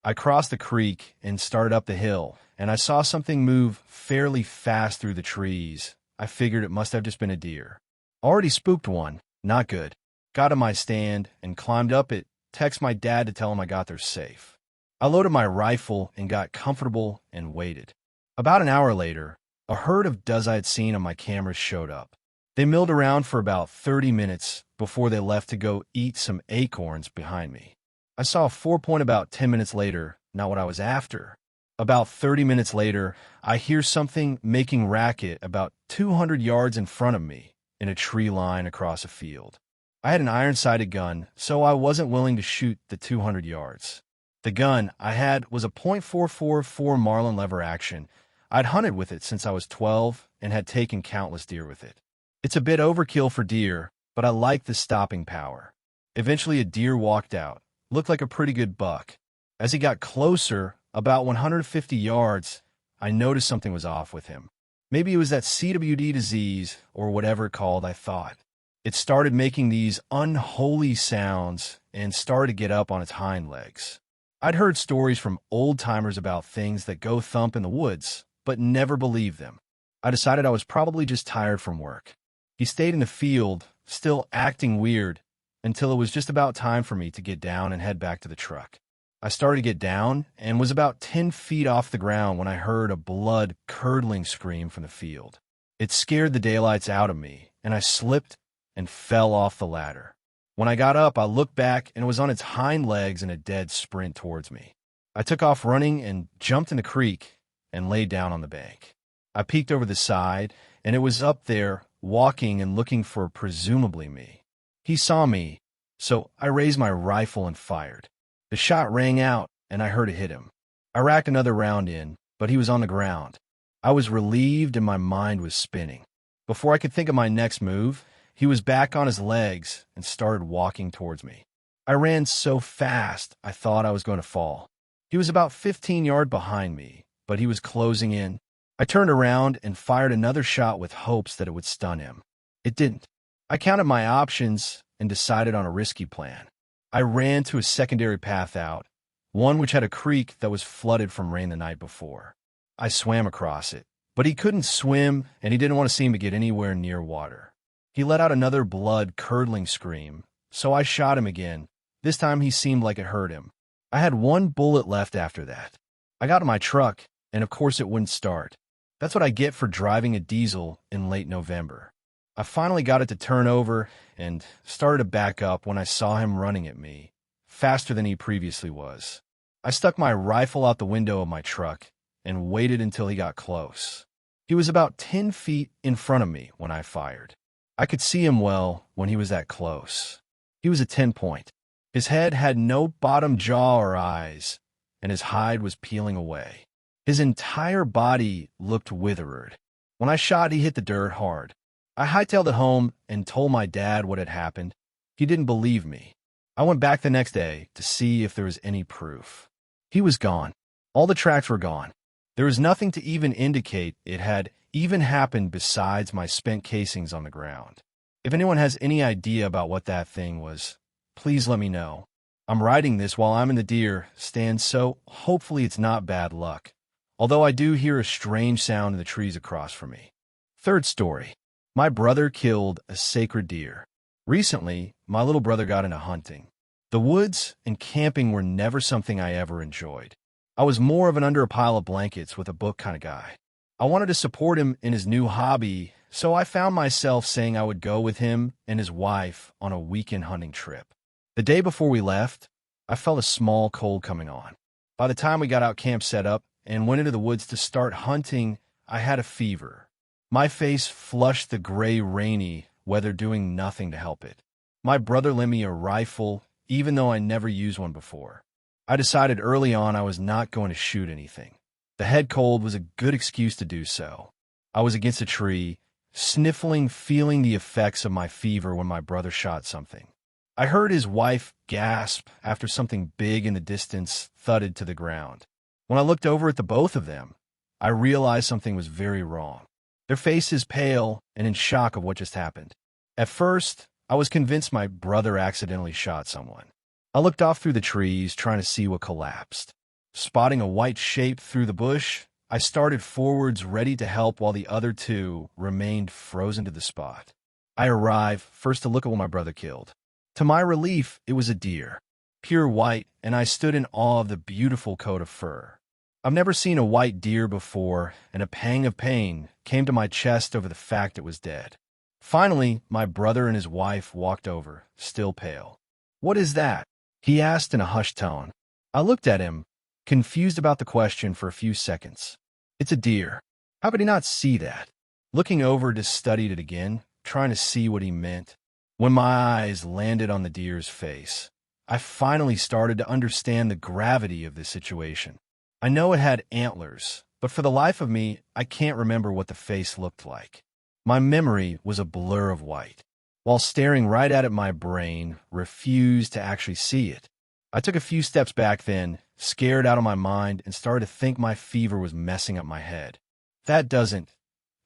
Speaker 1: I crossed the creek and started up the hill, and I saw something move fairly fast through the trees. I figured it must have just been a deer. Already spooked one, not good. Got to my stand and climbed up it, text my dad to tell him I got there safe. I loaded my rifle and got comfortable and waited. About an hour later, a herd of does I had seen on my cameras showed up. They milled around for about 30 minutes before they left to go eat some acorns behind me. I saw a 4-point about 10 minutes later, not what I was after. About 30 minutes later, I hear something making racket about 200 yards in front of me in a tree line across a field. I had an iron-sighted gun, so I wasn't willing to shoot the 200 yards. The gun I had was a .444 Marlin lever action. I'd hunted with it since I was 12 and had taken countless deer with it. It's a bit overkill for deer, but I like the stopping power. Eventually a deer walked out. Looked like a pretty good buck. As he got closer, about 150 yards, I noticed something was off with him. Maybe it was that CWD disease or whatever called, I thought. It started making these unholy sounds and started to get up on its hind legs. I'd heard stories from old-timers about things that go thump in the woods, but never believed them. I decided I was probably just tired from work. He stayed in the field, still acting weird, until it was just about time for me to get down and head back to the truck. I started to get down and was about 10 feet off the ground when I heard a blood-curdling scream from the field. It scared the daylights out of me, and I slipped and fell off the ladder. When I got up, I looked back and it was on its hind legs in a dead sprint towards me. I took off running and jumped in the creek and laid down on the bank. I peeked over the side, and it was up there, walking and looking for presumably me. He saw me, so I raised my rifle and fired. The shot rang out, and I heard it hit him. I racked another round in, but he was on the ground. I was relieved and my mind was spinning. Before I could think of my next move, he was back on his legs and started walking towards me. I ran so fast, I thought I was going to fall. He was about 15 yards behind me, but he was closing in. I turned around and fired another shot with hopes that it would stun him. It didn't. I counted my options and decided on a risky plan. I ran to a secondary path out, one which had a creek that was flooded from rain the night before. I swam across it, but he couldn't swim and he didn't want to seem to get anywhere near water. He let out another blood-curdling scream, so I shot him again. This time he seemed like it hurt him. I had one bullet left after that. I got in my truck, and of course it wouldn't start. That's what I get for driving a diesel in late November. I finally got it to turn over and started to back up when I saw him running at me, faster than he previously was. I stuck my rifle out the window of my truck and waited until he got close. He was about 10 feet in front of me when I fired. I could see him well when he was that close. He was a 10-point. His head had no bottom jaw or eyes, and his hide was peeling away. His entire body looked withered. When I shot, he hit the dirt hard. I hightailed it home and told my dad what had happened. He didn't believe me. I went back the next day to see if there was any proof. He was gone. All the tracks were gone. There was nothing to even indicate it had even happened besides my spent casings on the ground. If anyone has any idea about what that thing was, please let me know. I'm writing this while I'm in the deer stand, so hopefully it's not bad luck, although I do hear a strange sound in the trees across from me. Third story. My brother killed a sacred deer. Recently, my little brother got into hunting. The woods and camping were never something I ever enjoyed. I was more of an under a pile of blankets with a book kind of guy. I wanted to support him in his new hobby, so I found myself saying I would go with him and his wife on a weekend hunting trip. The day before we left, I felt a small cold coming on. By the time we got out camp set up and went into the woods to start hunting, I had a fever. My face flushed the gray, rainy weather, doing nothing to help it. My brother lent me a rifle, even though I never used one before. I decided early on I was not going to shoot anything. The head cold was a good excuse to do so. I was against a tree, sniffling, feeling the effects of my fever when my brother shot something. I heard his wife gasp after something big in the distance thudded to the ground. When I looked over at the both of them, I realized something was very wrong. Their faces pale and in shock of what just happened. At first, I was convinced my brother accidentally shot someone. I looked off through the trees, trying to see what collapsed. Spotting a white shape through the bush, I started forwards, ready to help while the other two remained frozen to the spot. I arrived first to look at what my brother killed. To my relief, it was a deer, pure white, and I stood in awe of the beautiful coat of fur. I've never seen a white deer before, and a pang of pain came to my chest over the fact it was dead. Finally, my brother and his wife walked over, still pale. "What is that?" he asked in a hushed tone. I looked at him, confused about the question for a few seconds. "It's a deer. How could he not see that?" Looking over to study it again, trying to see what he meant. When my eyes landed on the deer's face, I finally started to understand the gravity of the situation. I know it had antlers, but for the life of me, I can't remember what the face looked like. My memory was a blur of white. While staring right at it, my brain refused to actually see it. I took a few steps back then, scared out of my mind, and started to think my fever was messing up my head. "That doesn't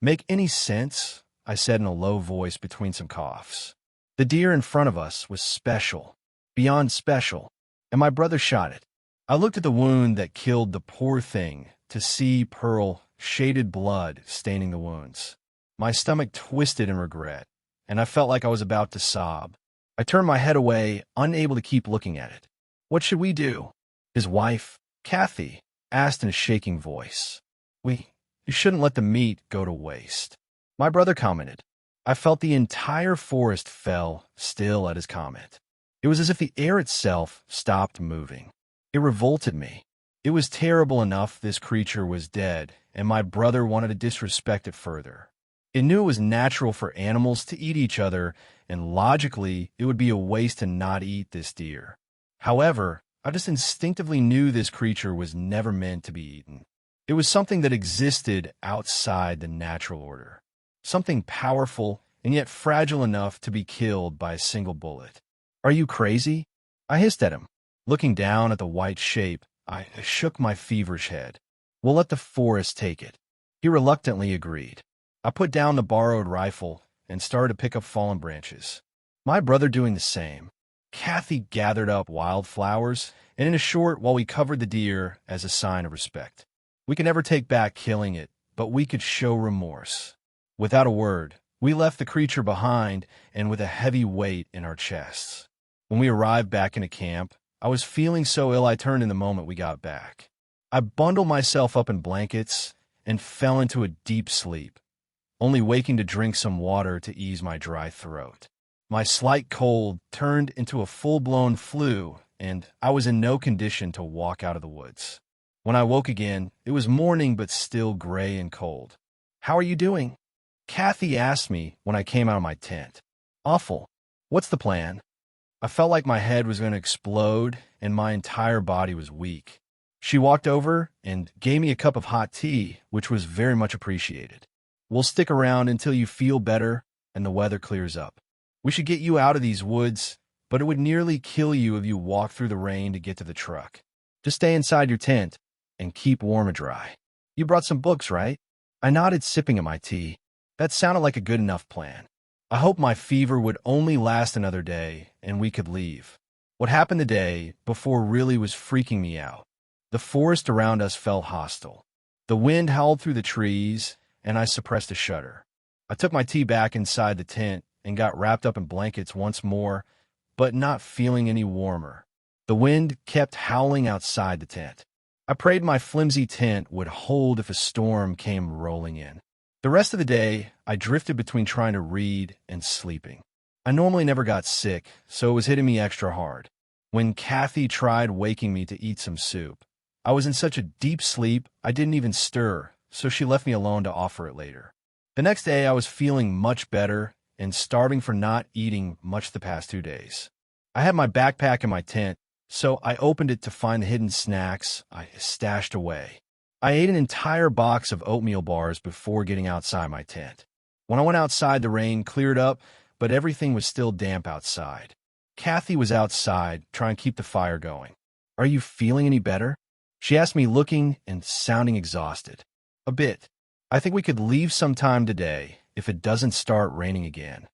Speaker 1: make any sense," I said in a low voice between some coughs. "The deer in front of us was special, beyond special, and my brother shot it." I looked at the wound that killed the poor thing to see pearl shaded blood staining the wounds. My stomach twisted in regret, and I felt like I was about to sob. I turned my head away, unable to keep looking at it. "What should we do?" his wife, Kathy, asked in a shaking voice. You shouldn't let the meat go to waste," my brother commented. I felt the entire forest fell still at his comment. It was as if the air itself stopped moving. It revolted me. It was terrible enough this creature was dead, and my brother wanted to disrespect it further. It knew it was natural for animals to eat each other, and logically, it would be a waste to not eat this deer. However, I just instinctively knew this creature was never meant to be eaten. It was something that existed outside the natural order. Something powerful and yet fragile enough to be killed by a single bullet. "Are you crazy?" I hissed at him. Looking down at the white shape, I shook my feverish head. "We'll let the forest take it." He reluctantly agreed. I put down the borrowed rifle and started to pick up fallen branches. My brother doing the same. Kathy gathered up wildflowers, and in a short, while we covered the deer as a sign of respect. We could never take back killing it, but we could show remorse. Without a word, we left the creature behind and with a heavy weight in our chests. When we arrived back in a camp, I was feeling so ill I turned in the moment we got back. I bundled myself up in blankets and fell into a deep sleep, only waking to drink some water to ease my dry throat. My slight cold turned into a full-blown flu, and I was in no condition to walk out of the woods. When I woke again, it was morning but still gray and cold. "How are you doing?" Kathy asked me when I came out of my tent. "Awful. What's the plan?" I felt like my head was going to explode and my entire body was weak. She walked over and gave me a cup of hot tea, which was very much appreciated. "We'll stick around until you feel better and the weather clears up. We should get you out of these woods, but it would nearly kill you if you walked through the rain to get to the truck. Just stay inside your tent and keep warm and dry. You brought some books, right?" I nodded, sipping at my tea. That sounded like a good enough plan. I hoped my fever would only last another day and we could leave. What happened the day before really was freaking me out. The forest around us felt hostile. The wind howled through the trees, and I suppressed a shudder. I took my tea back inside the tent and got wrapped up in blankets once more, but not feeling any warmer. The wind kept howling outside the tent. I prayed my flimsy tent would hold if a storm came rolling in. The rest of the day, I drifted between trying to read and sleeping. I normally never got sick, so it was hitting me extra hard. When Kathy tried waking me to eat some soup, I was in such a deep sleep I didn't even stir, so she left me alone to offer it later. The next day, I was feeling much better and starving for not eating much the past 2 days. I had my backpack in my tent, so I opened it to find the hidden snacks I stashed away. I ate an entire box of oatmeal bars before getting outside my tent. When I went outside, the rain cleared up, but everything was still damp outside. Kathy was outside, trying to keep the fire going. "Are you feeling any better?" she asked me, looking and sounding exhausted. "A bit. I think we could leave sometime today if it doesn't start raining again,"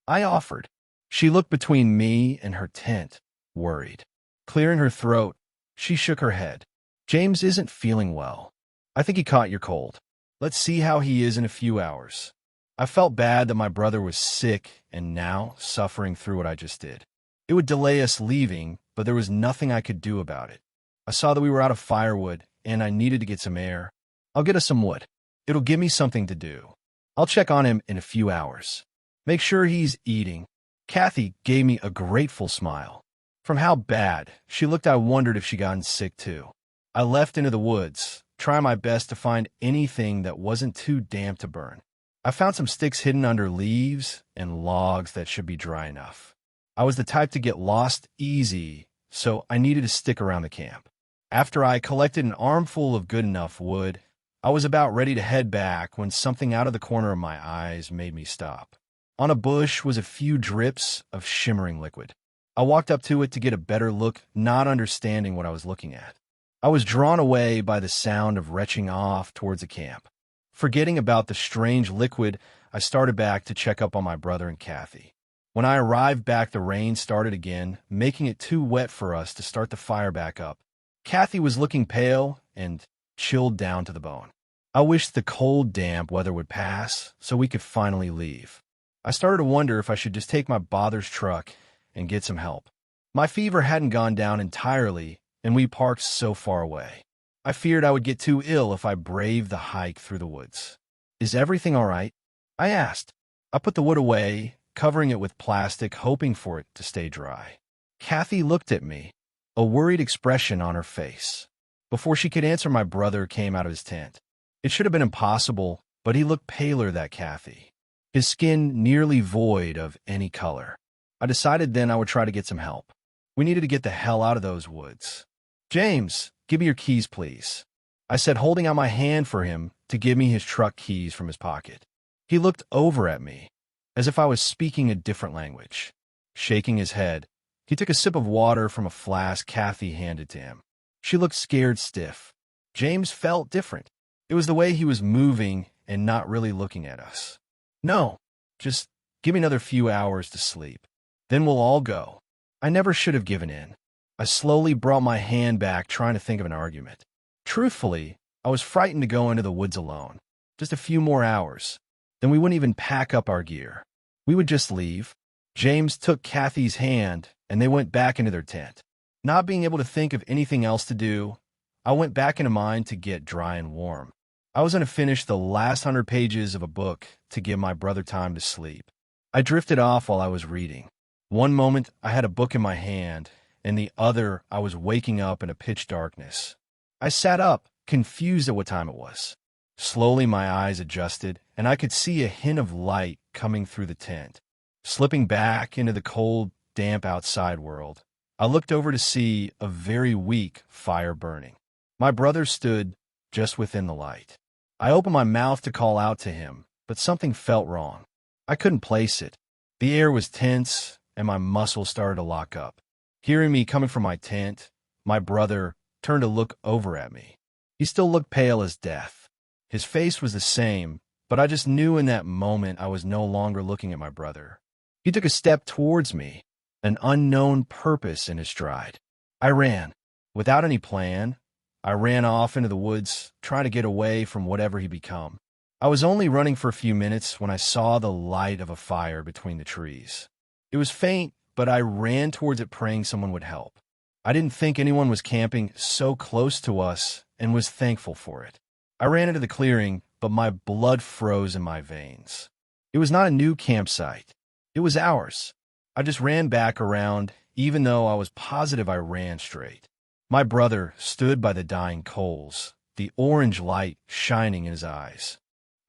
Speaker 1: I offered. She looked between me and her tent, worried. Clearing her throat, she shook her head. "James isn't feeling well. I think he caught your cold. Let's see how he is in a few hours." I felt bad that my brother was sick and now suffering through what I just did. It would delay us leaving, but there was nothing I could do about it. I saw that we were out of firewood, and I needed to get some air. "I'll get us some wood. It'll give me something to do. I'll check on him in a few hours. Make sure he's eating." Kathy gave me a grateful smile. From how bad she looked, I wondered if she'd gotten sick too. I left into the woods, trying my best to find anything that wasn't too damp to burn. I found some sticks hidden under leaves and logs that should be dry enough. I was the type to get lost easy, so I needed to stick around the camp. After I collected an armful of good enough wood, I was about ready to head back when something out of the corner of my eyes made me stop. On a bush was a few drips of shimmering liquid. I walked up to it to get a better look, not understanding what I was looking at. I was drawn away by the sound of retching off towards the camp. Forgetting about the strange liquid, I started back to check up on my brother and Kathy. When I arrived back, the rain started again, making it too wet for us to start the fire back up. Kathy was looking pale and chilled down to the bone. I wished the cold, damp weather would pass so we could finally leave. I started to wonder if I should just take my father's truck and get some help. My fever hadn't gone down entirely, and we parked so far away. I feared I would get too ill if I braved the hike through the woods. "Is everything all right?" I asked. I put the wood away, covering it with plastic, hoping for it to stay dry. Kathy looked at me, a worried expression on her face. Before she could answer, my brother came out of his tent. It should have been impossible, but he looked paler than Kathy, his skin nearly void of any color. I decided then I would try to get some help. We needed to get the hell out of those woods. "James, give me your keys, please," I said, holding out my hand for him to give me his truck keys from his pocket. He looked over at me, as if I was speaking a different language. Shaking his head, he took a sip of water from a flask Kathy handed to him. She looked scared stiff. James felt different. It was the way he was moving and not really looking at us. "No, just give me another few hours to sleep. Then we'll all go." I never should have given in. I slowly brought my hand back, trying to think of an argument. Truthfully, I was frightened to go into the woods alone. Just a few more hours. Then we wouldn't even pack up our gear. We would just leave. James took Kathy's hand, and they went back into their tent. Not being able to think of anything else to do, I went back into mine to get dry and warm. I was going to finish the last 100 pages of a book to give my brother time to sleep. I drifted off while I was reading. One moment, I had a book in my hand, and the other, I was waking up in a pitch darkness. I sat up, confused at what time it was. Slowly, my eyes adjusted, and I could see a hint of light coming through the tent. Slipping back into the cold, damp outside world, I looked over to see a very weak fire burning. My brother stood just within the light. I opened my mouth to call out to him, but something felt wrong. I couldn't place it. The air was tense, and my muscles started to lock up. Hearing me coming from my tent, my brother turned to look over at me. He still looked pale as death. His face was the same, but I just knew in that moment I was no longer looking at my brother. He took a step towards me, an unknown purpose in his stride. I ran. Without any plan, I ran off into the woods, trying to get away from whatever he'd become. I was only running for a few minutes when I saw the light of a fire between the trees. It was faint, but I ran towards it praying someone would help. I didn't think anyone was camping so close to us and was thankful for it. I ran into the clearing, but my blood froze in my veins. It was not a new campsite. It was ours. I just ran back around, even though I was positive I ran straight. My brother stood by the dying coals, the orange light shining in his eyes.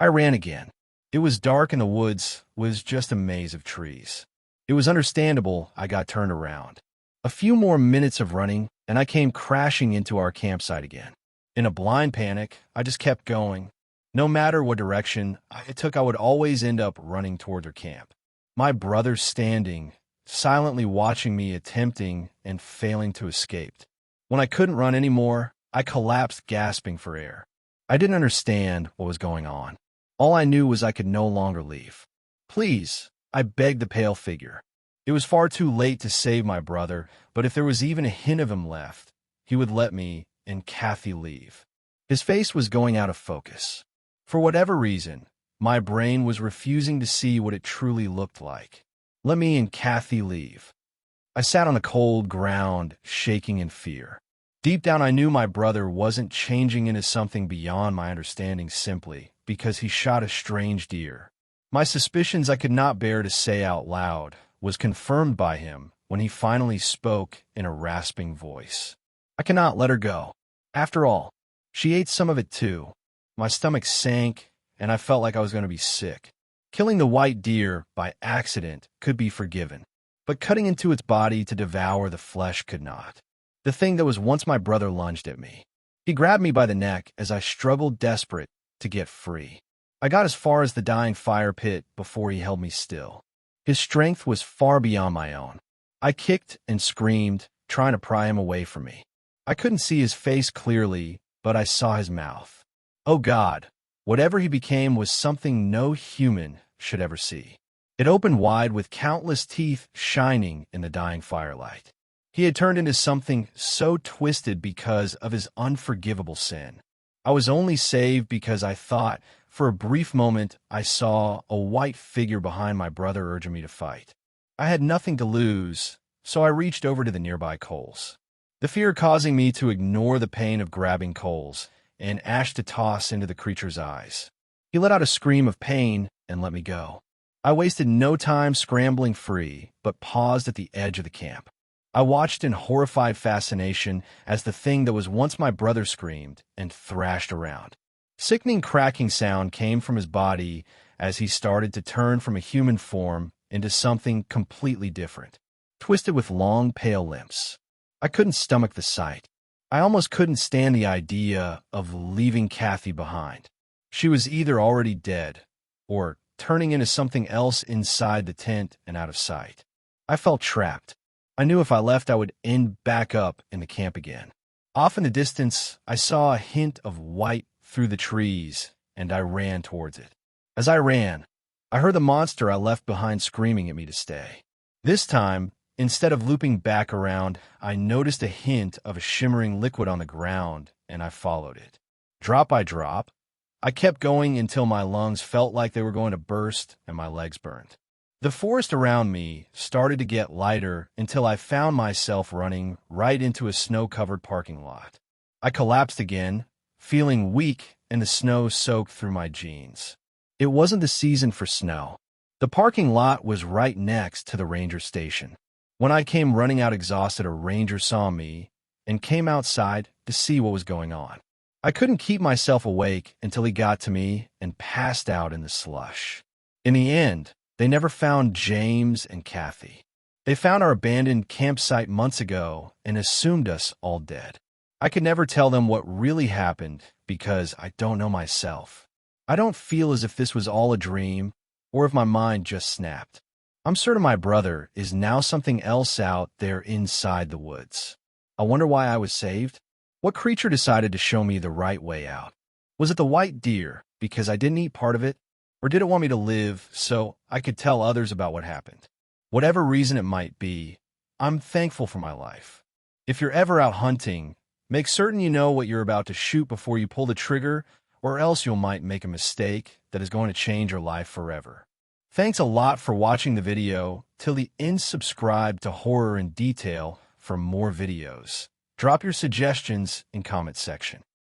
Speaker 1: I ran again. It was dark and the woods was just a maze of trees. It was understandable I got turned around. A few more minutes of running, and I came crashing into our campsite again. In a blind panic, I just kept going. No matter what direction I took, I would always end up running toward their camp. My brother standing, silently watching me attempting and failing to escape. When I couldn't run anymore, I collapsed gasping for air. I didn't understand what was going on. All I knew was I could no longer leave. Please, I begged the pale figure. It was far too late to save my brother, but if there was even a hint of him left, he would let me and Kathy leave. His face was going out of focus. For whatever reason, my brain was refusing to see what it truly looked like. Let me and Kathy leave. I sat on the cold ground, shaking in fear. Deep down, I knew my brother wasn't changing into something beyond my understanding simply because he shot a strange deer. My suspicions I could not bear to say out loud was confirmed by him when he finally spoke in a rasping voice. I cannot let her go. After all, she ate some of it too. My stomach sank, and I felt like I was going to be sick. Killing the white deer by accident could be forgiven, but cutting into its body to devour the flesh could not. The thing that was once my brother lunged at me. He grabbed me by the neck as I struggled desperate to get free. I got as far as the dying fire pit before he held me still. His strength was far beyond my own. I kicked and screamed, trying to pry him away from me. I couldn't see his face clearly, but I saw his mouth. Oh God, whatever he became was something no human should ever see. It opened wide with countless teeth shining in the dying firelight. He had turned into something so twisted because of his unforgivable sin. I was only saved because I thought, for a brief moment, I saw a white figure behind my brother urging me to fight. I had nothing to lose, so I reached over to the nearby coals. The fear causing me to ignore the pain of grabbing coals and ash to toss into the creature's eyes. He let out a scream of pain and let me go. I wasted no time scrambling free, but paused at the edge of the camp. I watched in horrified fascination as the thing that was once my brother screamed and thrashed around. Sickening cracking sound came from his body as he started to turn from a human form into something completely different, twisted with long, pale limbs. I couldn't stomach the sight. I almost couldn't stand the idea of leaving Kathy behind. She was either already dead or turning into something else inside the tent and out of sight. I felt trapped. I knew if I left, I would end back up in the camp again. Off in the distance, I saw a hint of white through the trees, and I ran towards it. As I ran, I heard the monster I left behind screaming at me to stay. This time, instead of looping back around, I noticed a hint of a shimmering liquid on the ground, and I followed it. Drop by drop, I kept going until my lungs felt like they were going to burst and my legs burned. The forest around me started to get lighter until I found myself running right into a snow-covered parking lot. I collapsed again, feeling weak, and the snow soaked through my jeans. It wasn't the season for snow. The parking lot was right next to the ranger station. When I came running out exhausted, a ranger saw me and came outside to see what was going on. I couldn't keep myself awake until he got to me and passed out in the slush. In the end, they never found James and Kathy. They found our abandoned campsite months ago and assumed us all dead. I could never tell them what really happened because I don't know myself. I don't feel as if this was all a dream or if my mind just snapped. I'm certain my brother is now something else out there inside the woods. I wonder why I was saved? What creature decided to show me the right way out? Was it the white deer because I didn't eat part of it? Or did it want me to live so I could tell others about what happened? Whatever reason it might be, I'm thankful for my life. If you're ever out hunting, make certain you know what you're about to shoot before you pull the trigger, or else you might make a mistake that is going to change your life forever. Thanks a lot for watching the video till the end. Subscribe to Horror in Detail for more videos. Drop your suggestions in comment section.